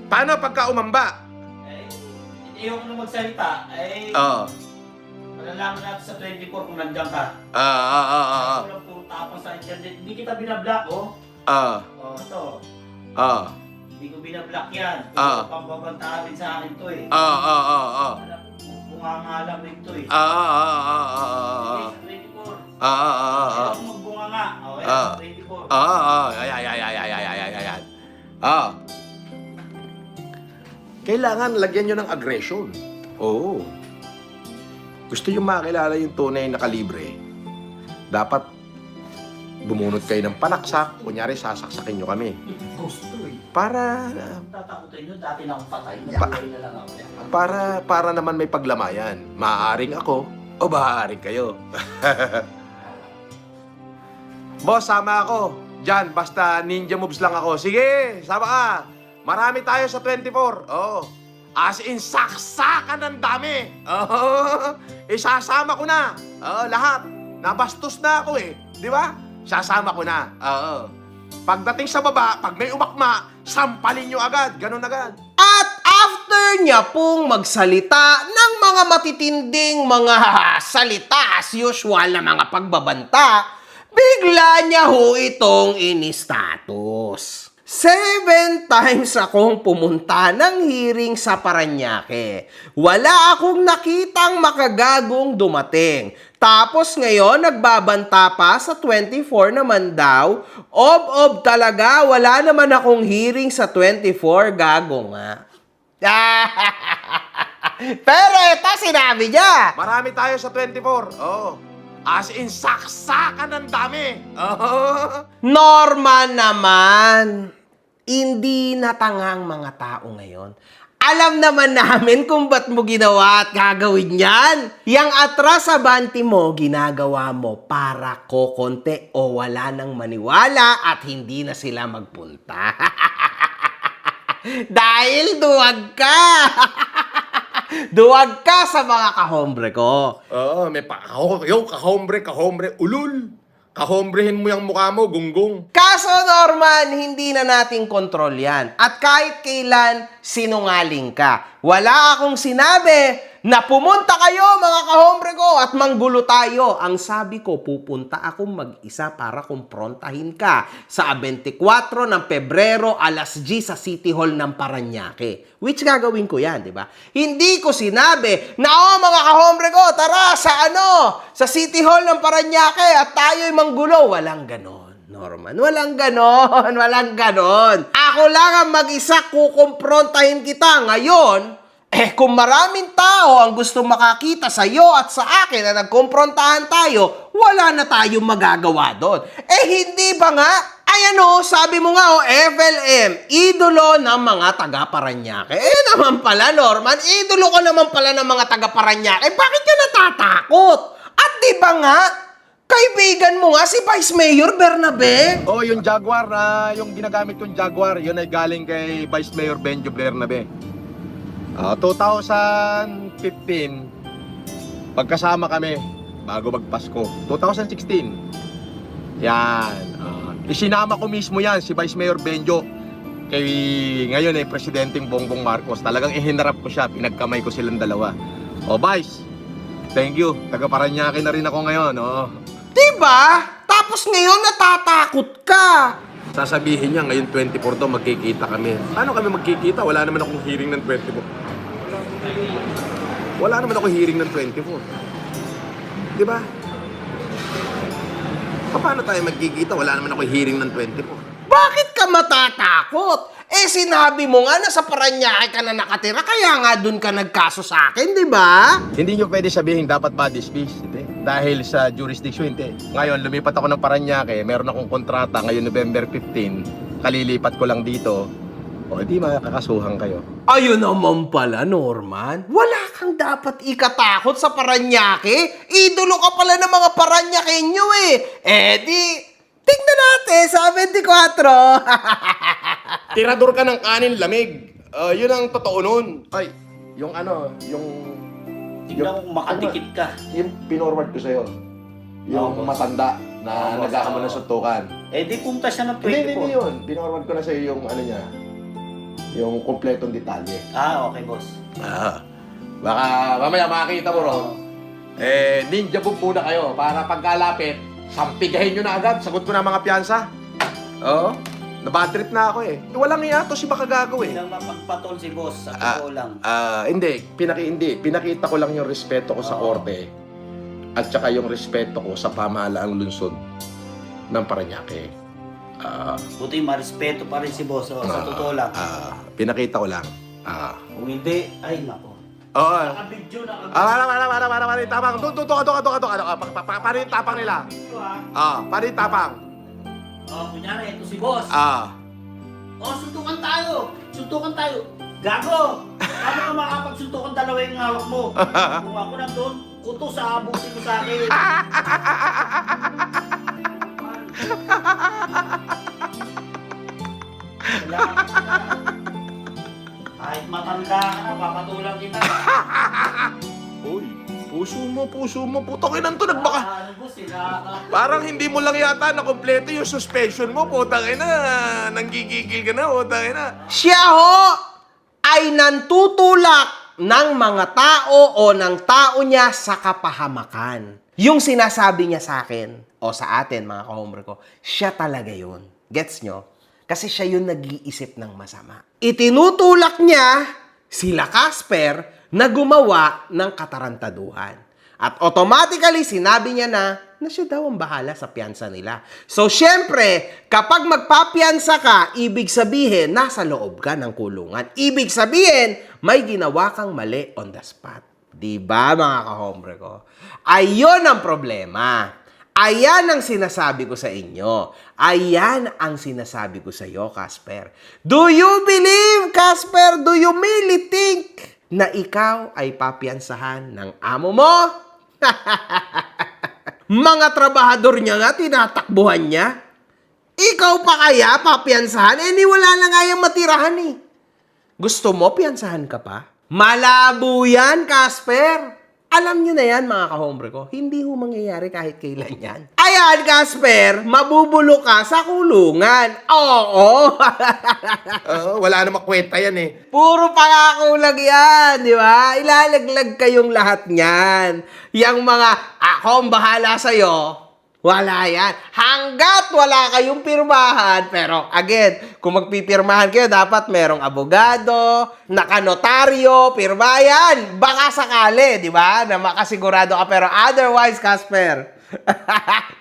Paano pagka umamba? Hindi ako na magsalita. Malalaman natin sa 24 kung nandiyan ka. Walang puro tapang sa internet. Hindi kita binablock, ito. Hindi ko binablock yan. Pambabantaan din sa akin to eh. Bunga-nga lang ito eh. Sa 24. Ayaw mo magbunga nga. Sa 24. Kailangan lagyan nyo ng aggression. Oo. Gusto nyo makilala yung tunay na kalibre, dapat bumunot kayo ng panaksak, kunyari sasaksakin nyo kami. Gusto eh. Para Tatakutin nyo, dati na akong patay. Patay na lang ako. para naman may paglamayan. Maaaring ako o maaaring kayo. Boss, sama ako. Diyan, basta ninja moves lang ako. Sige, sama ka. Marami tayo sa 24. As in, saksakan ng dami. Isasama ko na. Lahat. Nabastos na ako eh. Di ba? Sasama ko na. Pagdating sa baba, pag may umakma, sampalin nyo agad. Ganun agad. At after niya pong magsalita ng mga matitinding mga salita as usual na mga pagbabanta, bigla niya ho itong ini-status. 7 times akong pumunta ng hearing sa Paranaque. Wala akong nakitang makagagong dumating. Tapos ngayon, nagbabanta pa sa 24 naman daw. Ob talaga, wala naman akong hearing sa 24, gago nga. Pero ito sinabi niya. Marami tayo sa 24. As in, saksakan ng dami. Norman naman, hindi natangang mga tao ngayon. Alam naman namin kung ba't mo ginawa at gagawin yan. Yang atras sa banti mo, ginagawa mo para kokonte o wala nang maniwala at hindi na sila magpunta. Dahil duwag ka. Duwag ka sa mga kahombre ko. May yung kahombre, ulul. Kahombrehin mo yung mukha mo, gunggong. Kaso Norman, hindi na natin kontrol yan. At kahit kailan, sinungaling ka. Wala akong sinabi na pumunta kayo mga kahombre ko at manggulo tayo. Ang sabi ko, pupunta akong mag-isa para kumprontahin ka sa 24 ng Pebrero alas 10 sa City Hall ng Parañaque. Which gagawin ko yan, di ba? Hindi ko sinabi na, mga kahombre ko, tara sa City Hall ng Parañaque at tayo'y manggulo. Walang ganon, Norman. Walang ganon. Walang ganon. Ako lang ang mag-isa kukumprontahin kita ngayon. Kung maraming tao ang gusto makakita sa iyo at sa akin na nagkumprontahan tayo, wala na tayong magagawa doon. Hindi ba nga? Sabi mo nga, FLM, idolo ng mga taga-Parañaque. Naman pala, Norman, idolo ko naman pala ng mga taga-Parañaque. Bakit ka natatakot? At di ba nga, kaibigan mo nga si Vice Mayor Bernabe? Yung Jaguar, yung ginagamit kong Jaguar, yun ay galing kay Vice Mayor Benjo Bernabe. 2015, pagkasama kami bago magpasko. 2016, yan. Isinama ko mismo yan, si Vice Mayor Benjo, kay ngayon Presidenteng Bongbong Marcos. Talagang ihinarap ko siya, pinagkamay ko silang dalawa. Vice, thank you. Taga Parañaque na rin ako ngayon. Diba? Tapos ngayon natatakot ka. Sasabihin niya, ngayon 24 to, magkikita kami. Paano kami magkikita? Wala naman akong hearing ng 24. Wala naman ako hearing ng 24. Diba? Paano tayo magkikita? Wala naman ako hearing ng 24. Bakit ka matatakot? Sinabi mo nga na sa Parañaque ka na nakatira, kaya nga dun ka nagkaso sa akin, di ba? Hindi nyo pwede sabihin dapat ba dismiss, hindi. Dahil sa jurisdiction, hindi. Ngayon, lumipat ako ng Parañaque, meron akong kontrata ngayon November 15, kalilipat ko lang dito. Di makakasuhan kayo. Ayun naman pala, Norman. Wala kang dapat ikatakot sa Parañaque. Idolo ka pala ng mga Parañaqueño tignan natin sa 24. Tirador ka ng kanin lamig. Yun ang totoo nun. Ay, yung Tingnan mo kung makadikit ka. yung pinorward ko sa'yo. Yung matanda na nagkakama ng suntukan. Di punta siya ng 24. Hindi yun. Pinorward ko na sa'yo yung niya. Yung kompletong detalye. Okay, boss. Baka mamaya makakita mo ron. Ninja book muna kayo para pagkalapit, sampigahin nyo na agad. Sagot ko na mga piyansa. Nabad trip na ako Walang iya to si Bakagago Hindi lang mapagpatol si boss, sa totoo lang. Hindi. Pinakita ko lang yung respeto ko sa korte at saka yung respeto ko sa pamahalaang lungsod ng Parañaque. Buti marespeto pa rin si boss, sa totoo lang. Pinakita ko lang. Kung hindi, ay nako. Oo. Nakabidyo na. Paano tapang? Paano yung tapang nila? Paano yung tapang? Kunyari, ito si boss. Suntukan tayo. Gago! Paano ka makapagsuntukan dalawa yung hawak mo? Kung ako nandun, kuto sa abusin mo sa akin. Kahit matanda ka na, papatulang kita. Uy, puso mo. Putang inan to, nagbaka. Parang hindi mo lang yata na kompleto yung suspension mo, putang ina. Nanggigigil ka na, putang ina. Siya ay nantutulak ng mga tao o ng tao niya sa kapahamakan. Yung sinasabi niya sa akin o sa atin, mga kahombre ko, siya talaga yun. Gets nyo? Kasi siya yung nag-iisip ng masama. Itinutulak niya sila Casper na gumawa ng katarantaduhan. At automatically, sinabi niya na siya daw ang bahala sa piyansa nila. So, syempre, kapag magpapiyansa ka, ibig sabihin, nasa loob ka ng kulungan. Ibig sabihin, may ginawa kang mali on the spot. Diba, mga kahombre ko? Ayun ang problema. Ayan ang sinasabi ko sa inyo. Ayan ang sinasabi ko sa iyo, Casper. Do you believe, Casper? Do you really think na ikaw ay papiyansahan ng amo mo? Mga trabahador niya nga, tinatakbuhan niya. Ikaw pa kaya papiyansahan? Wala na nga yung matirahan Gusto mo piyansahan ka pa? Malabo yan, Casper. Alam nyo na yan, mga kahombre ko. Hindi ho mangyayari kahit kailan yan. Ayan, Casper, mabubulok ka sa kulungan. Oo. Wala namang kwenta yan eh. Puro pangako lang yan, di ba? Ilalaglag kayong lahat niyan. Yang mga, ako ang bahala sa'yo, wala yan. Hanggat wala kayong pirmahan, pero again, kung magpipirmahan kayo, dapat merong abogado, nakanotaryo, pirma yan. Baka sakali, di ba? Na makasigurado ka, pero otherwise, Casper,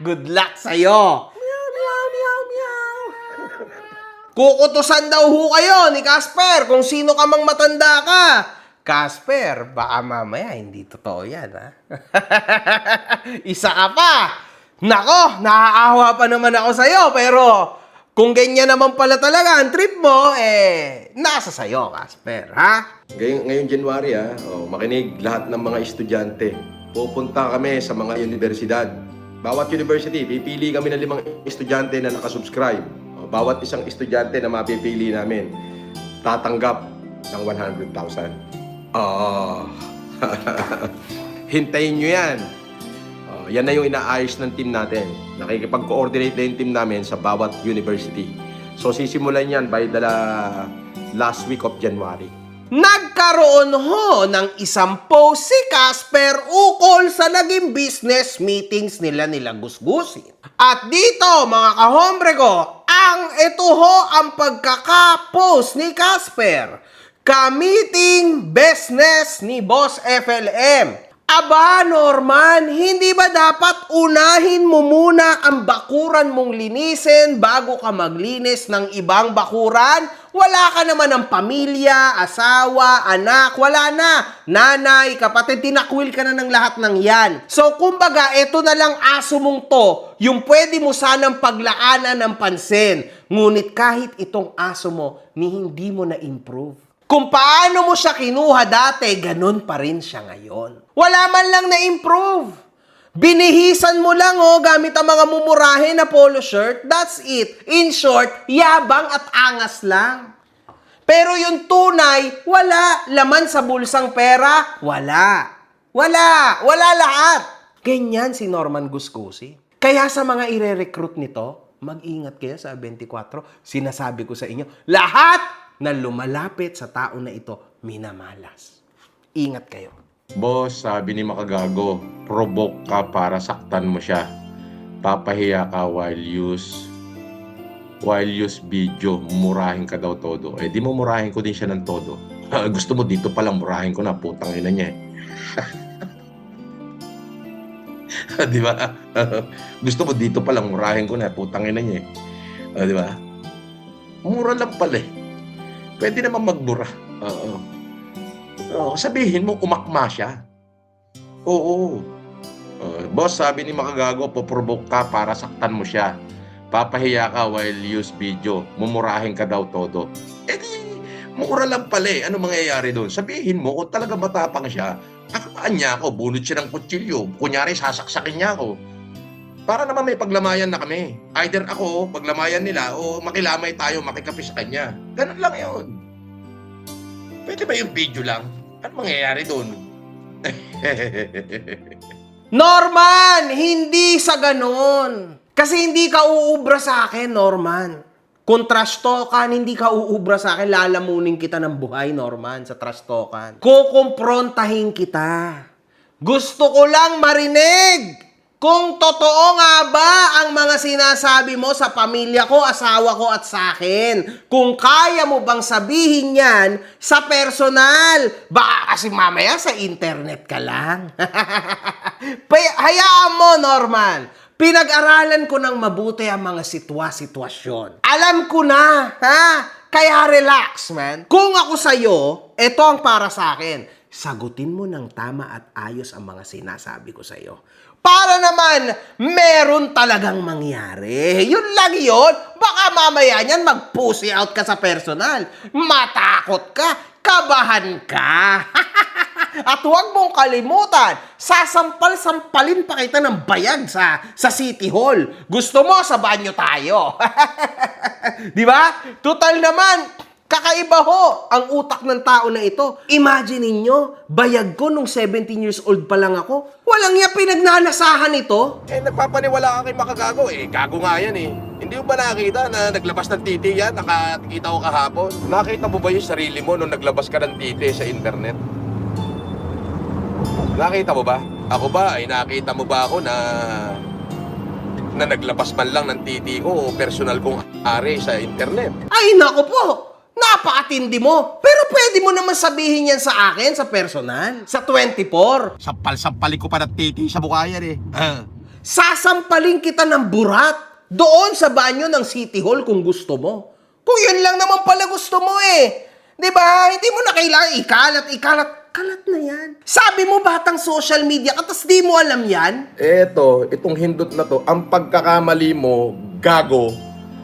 good luck sa'yo. Meow, meow, meow, meow. Kukutusan daw ho kayo ni Casper kung sino ka mang matanda ka. Casper, baka mamaya hindi totoo yan, ha? Isa ka pa. Nako, naaawa pa naman ako sa'yo, pero kung ganyan naman pala talaga ang trip mo, nasa sa'yo, Casper, ha? Ngayong January, makinig lahat ng mga estudyante. Pupunta kami sa mga universidad. Bawat university, pipili kami ng 5 estudyante na nakasubscribe. Bawat isang estudyante na mapipili namin, tatanggap ng 100,000. Hintayin nyo yan. Yan na yung inaayos ng team natin. Nakikipag-coordinate na yung team namin sa bawat university. So sisimulan yan by the last week of January. Nagkaroon ho ng isang post si Casper ukol sa naging business meetings nila Gusgusin. At dito, mga kahombre ko, ito ho ang pagkaka-post ni Casper. Ka-meeting business ni Boss FLM. Aba, Norman, hindi ba dapat unahin mo muna ang bakuran mong linisin bago ka maglinis ng ibang bakuran? Wala ka naman ng pamilya, asawa, anak, wala na. Nanay, kapatid, tinakwil ka na ng lahat ng yan. So, kumbaga, eto na lang aso mong to, yung pwede mo sanang paglaanan ng pansin. Ngunit kahit itong aso mo, ni hindi mo na-improve. Kung paano mo siya kinuha dati, ganun pa rin siya ngayon. Wala man lang na-improve. Binihisan mo lang gamit ang mga mumurahe na polo shirt. That's it. In short, yabang at angas lang. Pero yung tunay, wala. Laman sa bulsang pera, wala. Wala lahat. Ganyan si Norman Gusgusin. Kaya sa mga ire-recruit nito, mag-ingat kayo sa 24. Sinasabi ko sa inyo, lahat na lumalapit sa tao na ito, minamalas. Ingat kayo. Boss, sabi ni Makagago, provoke ka para saktan mo siya. Papahiya ka while use video, murahin ka daw todo. Di mo murahin ko din siya ng todo. Gusto mo dito palang murahin ko na, putang ina niya Di ba? Gusto mo dito palang murahin ko na, putang ina niya Di ba? Mura lang pala Pwede naman magmura. Sabihin mo, umakma siya. Oo. Boss, sabi ni Makagago, poprovoke ka para saktan mo siya. Papahiya ka while use video. Mumurahin ka daw todo. Di, mura lang pala Ano mangyayari doon? Sabihin mo, kung talaga matapang siya, akamaan niya ako, bunot siya ng kutsilyo. Kunyari, sasaksakin niya ako. Para naman may paglamayan na kami. Either ako, paglamayan nila, o makilamay tayo, makikapi sa kanya. Ganun lang yun. Pwede ba yung video lang? Ano mangyayari doon? Norman, hindi sa ganun. Kasi hindi ka uubra sa akin, Norman. Kung trash talkan, hindi ka uubra sa akin, lalamunin kita ng buhay, Norman, sa trash talkan. Kukumprontahin kita. Gusto ko lang marinig kung totoo nga ba ang mga sinasabi mo sa pamilya ko, asawa ko at sa akin. Kung kaya mo bang sabihin yan sa personal. Baka kasi mamaya sa internet ka lang. Hayaan mo, Norman. Pinag-aralan ko ng mabuti ang mga sitwasyon. Alam ko na, ha? Kaya relax, man. Kung ako sa'yo, ito ang para sa akin. Sagutin mo ng tama at ayos ang mga sinasabi ko sa'yo. Para naman, meron talagang mangyari. Yun lang yun. Baka mamaya niyan mag-pussy out ka sa personal. Matakot ka. Kabahan ka. At huwag mong kalimutan, sasampal-sampalin pa kita ng bayag sa City Hall. Gusto mo, sa banyo tayo. Di ba? Total naman, Kakaiba ho ang utak ng tao na ito. Imagine ninyo, bayag ko nung 17 years old pa lang ako. Walang niya pinagnanasahan ito. Eh, nagpapaniwala ka kay makagago. Eh, gago nga yan eh. Hindi mo ba nakita na naglabas ng titi yan? Nakakita ko kahapon. Nakita mo ba yung sarili mo nung naglabas ka ng titi sa internet? Nakita mo ba? Ako ba, ay nakita mo ba ako na naglabas man lang ng titi ko o personal kong ari sa internet? Ay nako po, napakatindi mo. Pero pwede mo naman sabihin yan sa akin sa personal. Sa 24. Sampal-sampalin ko pa ng titi sa mukha yan eh. Sasampalin kita ng burat doon sa banyo ng City Hall kung gusto mo. Kung yun lang naman pala gusto mo eh. 'Di ba? Hindi mo na kailangan ikalat. Kalat na yan. Sabi mo batang social media ka, tas di mo alam yan? Itong hindot na to, ang pagkakamali mo, gago,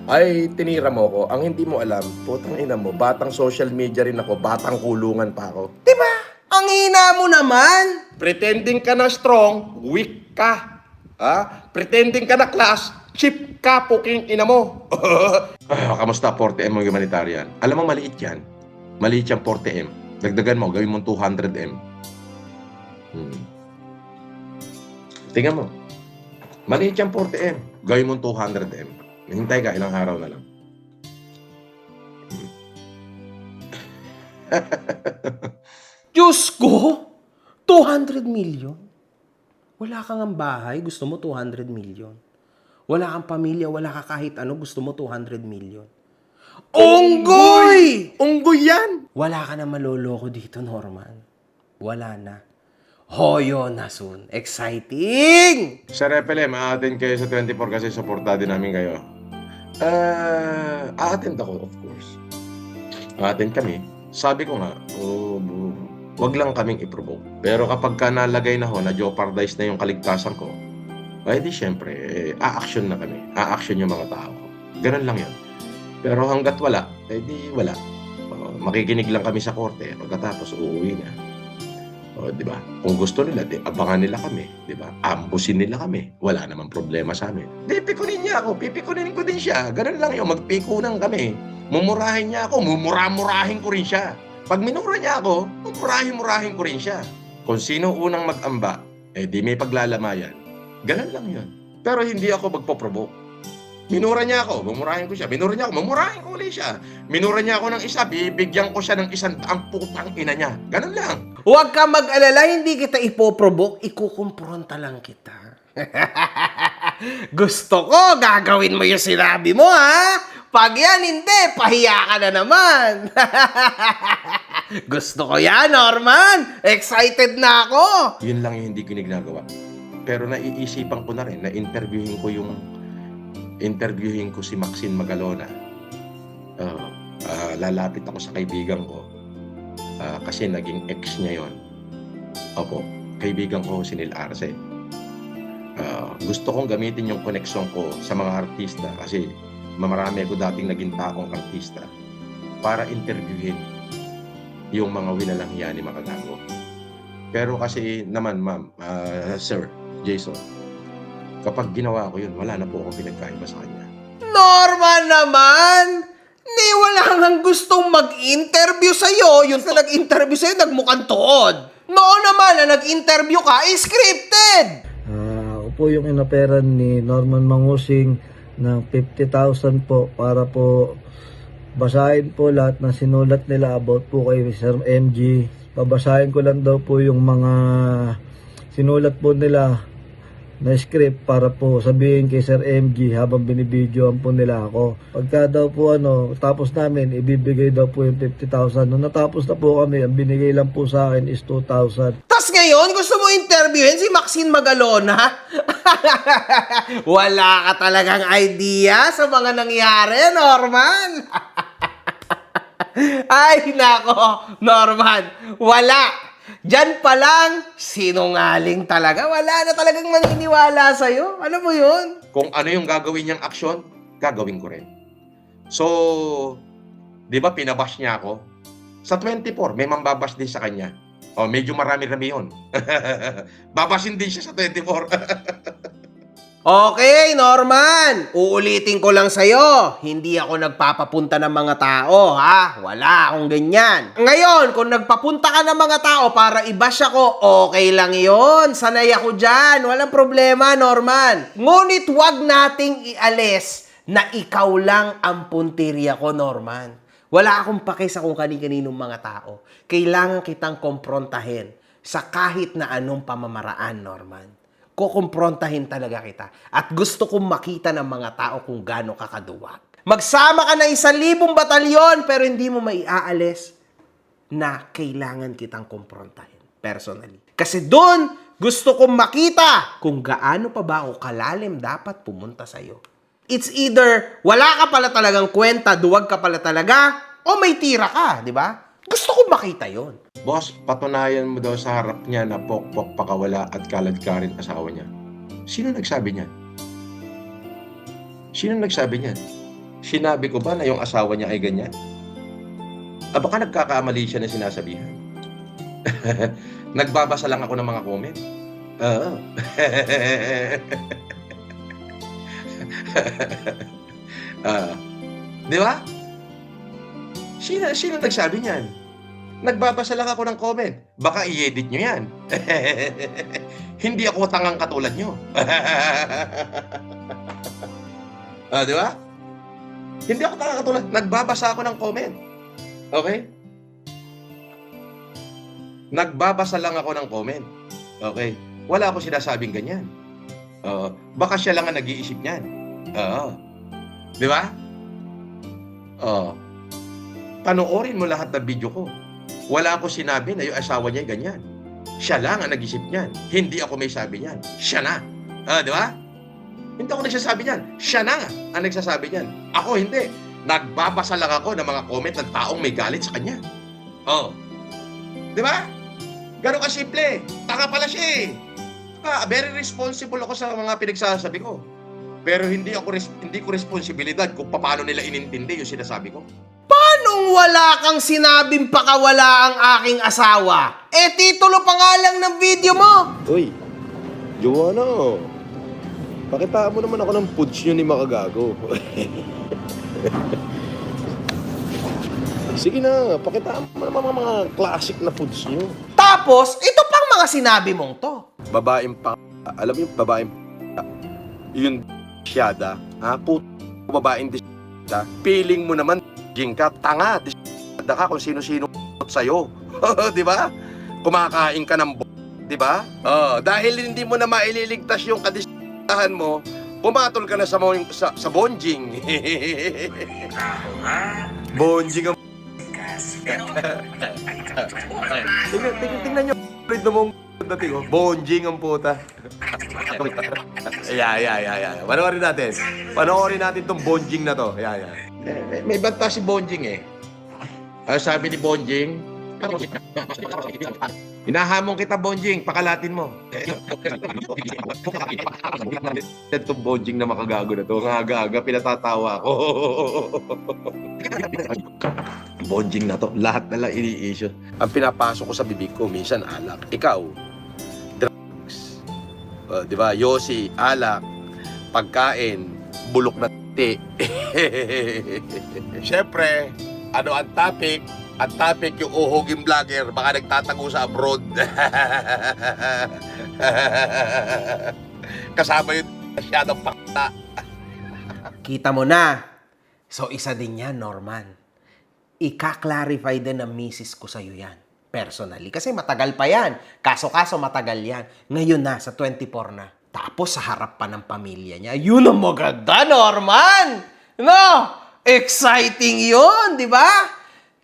ay tinira mo ko. Ang hindi mo alam, putang ina mo, batang social media rin ako, batang kulungan pa ako. Diba? Ang hina mo naman. Pretending ka na strong, weak ka. Ha? Pretending ka na class, cheap ka, puking ina mo. Kamusta 40M mo humanitarian? Alam mo, maliit yan. Maliit yung 40M. Dagdagan mo, gawin mo 200M. Tingnan mo. Maliit yung 40M. Gawin mo 200M. Hintay ka, ilang araw na lang. Diyos ko! 200 million? Wala kang ang bahay, gusto mo 200 million. Wala kang pamilya, wala ka kahit ano, gusto mo 200 million. Unggoy! Unggoy yan! Wala ka na maloloko dito, Norman. Wala na. Hoyo na soon. Exciting! Sa Repele, ma-attend kayo sa 24 kasi supportado namin kayo. A-attend ako, of course. A-attend kami. Sabi ko nga, wag lang kaming i-provoke. Pero kapag ka nalagay na ho, na-jeopardize na yung kaligtasan ko, ay di syempre, a-action na kami. A-action yung mga tao. Ganun lang yan. Pero hanggat wala, eh di wala. Makikinig lang kami sa korte, pagkatapos uuwi na. Di ba? Kung gusto nila, di abangan nila kami, di ba? Ambusin nila kami. Wala namang problema sa amin. Di pikunin niya ako, pipikunin ko din siya. Ganun lang yun, magpikunan kami. Mumurahin niya ako, mumurahin ko rin siya. Pag minura niya ako, mumurahin ko rin siya. Kung sino unang mag-amba, eh di may paglalamayan. Ganun lang yun. Pero hindi ako magpo-provoke. Minura niya ako, mumurahin ko siya. Minura niya ako, mumurahin ko ulit siya. Minura niya ako ng isa, bibigyan ko siya ng isang ang putang ina niya. Ganun lang. Huwag ka mag-alala, hindi kita ipoprovoke, ikukumpronta lang kita. Gusto ko, gagawin mo yung sinabi mo, ha? Pag yan, hindi, pahiya ka na naman. Gusto ko yan, Norman. Excited na ako. Yun lang yung hindi ko ginagawa. Pero naiisipan ko na rin na interviewin ko si Maxine Magalona. Lalapit ako sa kaibigan ko kasi naging ex niya yon. Opo, kaibigan ko si Neil Arce. Gusto kong gamitin yung koneksyon ko sa mga artista kasi marami ako dating naging taong artista para interviewin yung mga winalangya ni Makagago. Pero kasi naman, ma'am, sir, Jason, kapag ginawa ko yun, wala na po akong pinagkaiba sa kanya. Norman naman! Ni wala kang gustong mag-interview sa'yo. Yung sa nag-interview sa'yo, nagmukhang tuod. Noon naman na nag-interview ka, scripted! Ako po yung inaperan ni Norman Mangusing ng 50,000 po para po basahin po lahat ng sinulat nila about po kay Sir MG. Babasahin ko lang daw po yung mga sinulat po nila na script para po sabihin kay Sir MG habang binibidyoan po nila ako. Pagka daw po tapos namin, ibibigay daw po yung 50,000. Nung natapos na po kami, ang binigay lang po sa akin is 2,000. Tas ngayon, gusto mo interviewin si Maxine Magalona? Wala ka talagang idea sa mga nangyari, Norman. Ay, nako, Norman, wala. Diyan pa lang, sinungaling talaga. Wala na talagang maniniwala sa'yo. Ano mo yun? Kung ano yung gagawin niyang aksyon, gagawin ko rin. So, di ba pinabash niya ako? Sa 24, may mambabash din sa kanya. Medyo marami-rami yun. Babasin din siya sa 24. Okay, Norman. Uulitin ko lang sa'yo. Hindi ako nagpapapunta ng mga tao, ha? Wala akong ganyan. Ngayon, kung nagpapunta ka ng mga tao para i-bash ako, okay lang yon. Sanay ako dyan. Walang problema, Norman. Ngunit wag nating ialis na ikaw lang ang puntirya ko, Norman. Wala akong pake sa kung kani-kaninong mga tao. Kailangan kitang komprontahin sa kahit na anong pamamaraan, Norman. Kukumprontahin talaga kita. At gusto kong makita ng mga tao kung gaano ka kaduwag. Magsama ka ng 1,000 batalyon pero hindi mo maiaalis na kailangan kitang kumprontahin personally. Kasi doon, gusto kong makita kung gaano pa ba ako kalalim dapat pumunta sa'yo. It's either wala ka pala talagang kwenta, duwag ka pala talaga, o may tira ka, di ba? Gusto kong makita yon. Boss, patunayan mo daw sa harap niya na pokpok, pakawala at kalad ka rin asawa niya. Sino nagsabi niyan? Sino nagsabi niyan? Sinabi ko ba na yung asawa niya ay ganyan? Baka nagkakamali siya na sinasabihan. Nagbabasa lang ako ng mga comment. Oo. Di ba? Sino nagsabi niyan? Nagbabasa lang ako ng comment. Baka i-edit nyo yan. Hindi ako tangang katulad nyo. Di ba? Hindi ako tangang katulad. Nagbabasa ako ng comment. Okay? Nagbabasa lang ako ng comment. Okay? Wala ako sinasabing ganyan. Baka siya lang ang nag-iisip niyan. Di ba? Panoorin mo lahat ng video ko. Wala ako sinabi na yung asawa niya ganyan. Siya lang ang nag-isip niyan. Hindi ako may sabi niyan. Siya na. Di ba? Hindi ako nagsasabi niyan. Siya na ang nagsasabi niyan. Ako hindi. Nagbabasa lang ako ng mga comment ng taong may galit sa kanya. Di ba? Gano'n kasimple. Taka pala siya eh. Very responsible ako sa mga pinagsasabi ko. Pero hindi ko responsibilidad kung paano nila inintindi yung sinasabi ko. Paano wala kang sinabing pakawala ang aking asawa? Titulo pa nga lang ng video mo. Uy, Joanna, pakitaan mo naman ako ng foods nyo ni Makagago. Sige na, pakitaan mo naman mga classic na foods nyo. Tapos, ito pang mga sinabi mong to. Babaeng alam mo yung babaeng yung siyada, babaeng disyada, feeling mo naman ka, tanga, disyada ka kung sino-sino sa'yo. Di ba? Kumakain ka ng di ba? Dahil hindi mo na maililigtas yung kadisyadahan mo, pumatol ka na sa bonjing. Bonjing ang tingnan nyo, rin mong dating, bonjing ang puta. Yeah. Panoorin natin tong bonjing na to. Yeah. May banta si Bonjing eh. Sabi ni Bonjing, hinahamon kita Bonjing, pakalatin mo. Itong Bonjing na Makagago na to, aga-aga, pinatatawa ako. Bonjing na to, lahat na lang ini-issue. Ang pinapasok ko sa bibig ko, minsan alak. Ikaw, drugs. Di ba? Yossi, alak, pagkain, bulok na ti. Siyempre, ano ang topic? Ang topic yung uhuging vlogger, baka nagtatago sa abroad. Kasama yung masyadong pakta. Kita mo na. So, isa din yan, Norman. Ika-clarify din ng misis ko sa'yo yan. Personally. Kasi matagal pa yan. Kaso-kaso matagal yan. Ngayon na, sa 24 na. Tapos sa harap pa ng pamilya niya. Yun ang maganda, Norman! No? Exciting yun, di ba?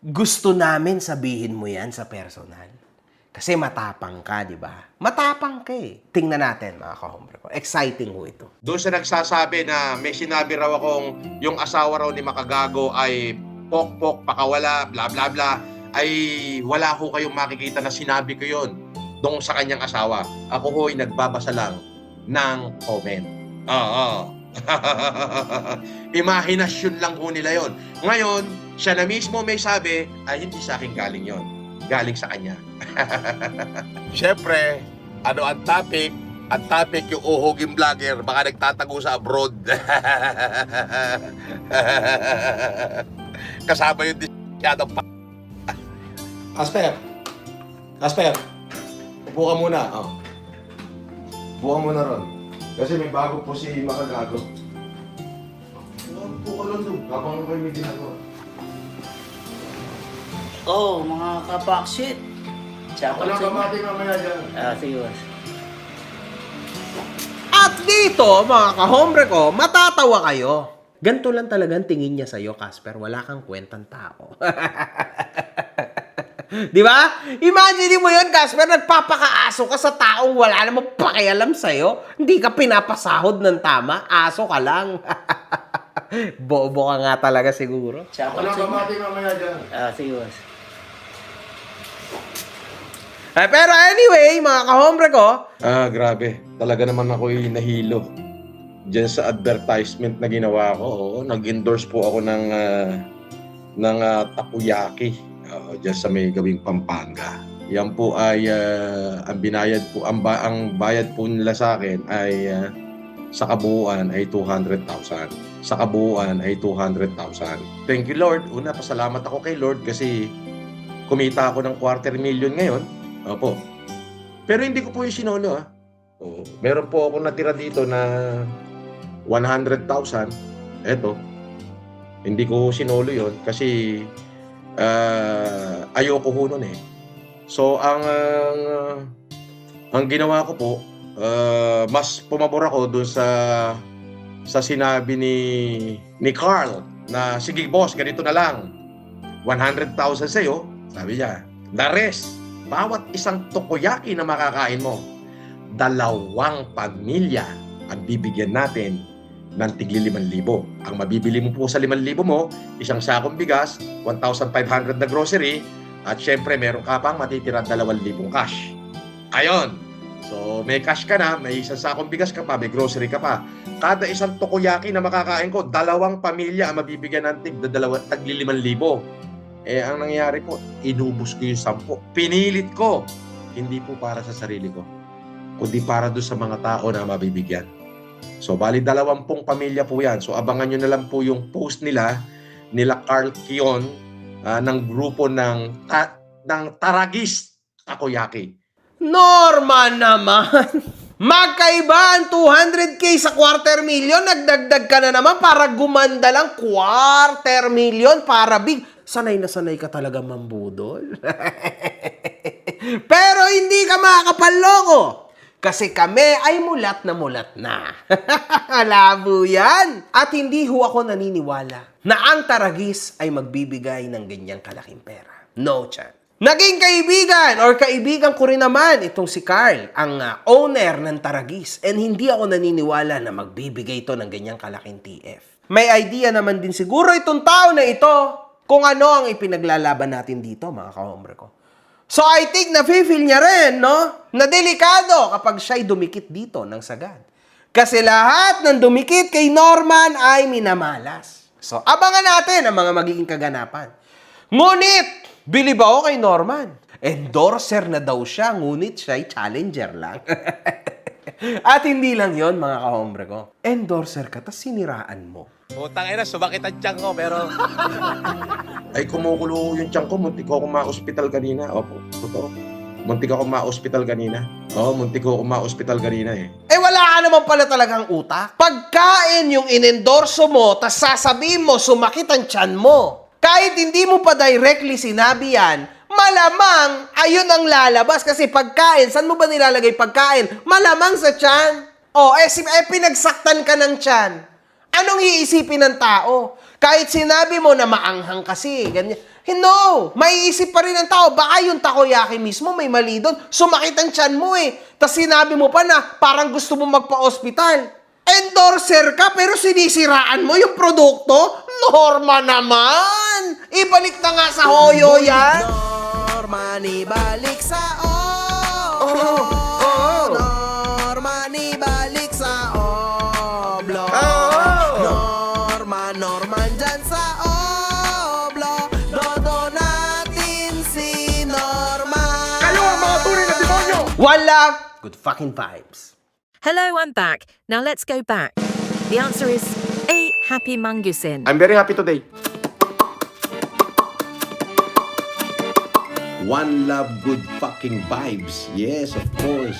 Gusto namin sabihin mo yan sa personal. Kasi matapang ka, di ba? Matapang ka eh. Tingnan natin, mga kahombre ko. Exciting ho ito. Doon siya nagsasabi na may sinabi raw akong yung asawa raw ni Makagago ay pok-pok, pakawala, bla bla bla, ay wala ho kayong makikita na sinabi ko yun doon sa kanyang asawa. Ako ho'y nagbabasa lang ng comment. Imahinasyon lang ho nila yon. Ngayon, siya na mismo may sabi, ay hindi sa akin galing yon. Galing sa kanya. Siyempre, ano ang topic? Ang topic yung uhuging vlogger, baka nagtatago sa abroad. Kasama yung disyadong pa. Casper, upo ka muna. Oh. Upo ka muna ron. Kasi may bago po si Makagago. Upo ka lang doon, kapag kayo may ginagawa. Oh, mga kapakshit. Ako lang kamati mamaya dyan. Sige boss. At dito, mga kahombre ko, matatawa kayo. Ganito lang talagang tingin niya sa'yo, Casper. Wala kang kwentang tao. Di ba? Imagine mo yun, Casper, nagpapakaaso ka sa taong wala namang pakialam sa'yo. Hindi ka pinapasahod ng tama. Aso ka lang. Bobo ka nga talaga siguro. Ako lang kamati mamaya dyan. Sige boss. Pero anyway, mga kahombre ko, Grabe. Talaga naman ako'y nahilo. Diyan sa advertisement na ginawa ko, nag-endorse po ako ng takoyaki. Diyan sa may gawing Pampanga. Yan po ay ang binayad po, ang bayad po nila sa akin ay sa kabuuan ay 200,000. Sa kabuuan ay 200,000. Thank you Lord. Una, pasalamat ako kay Lord kasi kumita ako ng 250,000 ngayon. Opo. Pero hindi ko po yung sinolo meron po ako natira dito na 100,000. Eto. Hindi ko sinolo yon kasi ayoko ho nun eh. So ang ginawa ko po, mas pumabor ako doon sa sinabi ni Carl na sige boss, ganito na lang. 100,000 sa'yo, sabi niya. The rest, bawat isang tokoyaki na makakain mo, 2 pamilya ang bibigyan natin ng tigli 5,000. Ang mabibili mo po sa 5,000 mo, isang sakong bigas, 1,500 na grocery, at syempre meron ka pang matitira 2,000 cash. Ayon. So may cash ka na, may isang sakong bigas ka pa, may grocery ka pa. Kada isang tokoyaki na makakain ko, 2 pamilya ang mabibigyan ng tigli 5,000. Ang nangyayari po, inubos ko yung 10. Pinilit ko. Hindi po para sa sarili ko, kundi para doon sa mga tao na mabibigyan. So, bali 20 pamilya po yan. So, abangan nyo na lang po yung post nila Carl Kion, ng grupo ng Taragis Takoyaki. Norman naman. Magkaiba ang 200k sa 250,000. Nagdagdag ka na naman para gumanda lang. 250,000 para big. Sanay na sanay ka talaga mambudol. Pero hindi ka makakapaloko. Kasi kami ay mulat na. Labo yan. At hindi ho ako naniniwala na ang Taragis ay magbibigay ng ganyang kalaking pera. No chance. Naging kaibigan ko rin naman itong si Carl, ang owner ng Taragis. And hindi ako naniniwala na magbibigay ito ng ganyang kalaking TF. May idea naman din siguro itong tao na ito kung ano ang ipinaglalaban natin dito, mga kahombre ko. So I think na-feel niya rin, no? Na delikado kapag siya'y dumikit dito ng sagad. Kasi lahat ng dumikit kay Norman ay minamalas. So abangan natin ang mga magiging kaganapan. Ngunit, bilib ako kay Norman. Endorser na daw siya, ngunit siya'y challenger lang. At hindi lang yon mga kahombre ko. Endorser ka, tas siniraan mo. Utang ina, sumakit ang tiyan ko, pero... Ay, kumukulo yung tiyan ko. Muntik ko ma-hospital kanina. Opo, totoo. Muntik ako ma-hospital kanina. Muntik ko ma-hospital kanina eh. Wala ka naman pala talagang utak. Pagkain yung inendorso mo, tas sasabihin mo, sumakit ang tiyan mo. Kahit hindi mo pa directly sinabi yan, malamang ayun ang lalabas. Kasi pagkain, saan mo ba nilalagay pagkain? Malamang sa tiyan. Pinagsaktan ka ng tiyan. Anong iisipin ng tao? Kahit sinabi mo na maanghang kasi, ganyan. No! Maiisip pa rin ng tao, baka yung takoyaki mismo may mali doon. Sumakit ang tiyan mo eh. Tapos sinabi mo pa na parang gusto mo magpa-hospital. Endorser ka pero sinisiraan mo yung produkto? Norma naman! Ibalik na nga sa hoyo yan! Norman, ibalik sa Norman, ibalik sa Norman dyan sa Oblo. Dodo natin si Norman. Kayo ang mga tunay na demonyo! Wala! Good fucking vibes. Hello, I'm back. Now let's go back. The answer is A. Happy Mangusin. I'm very happy today. One love, good fucking vibes. Yes, of course.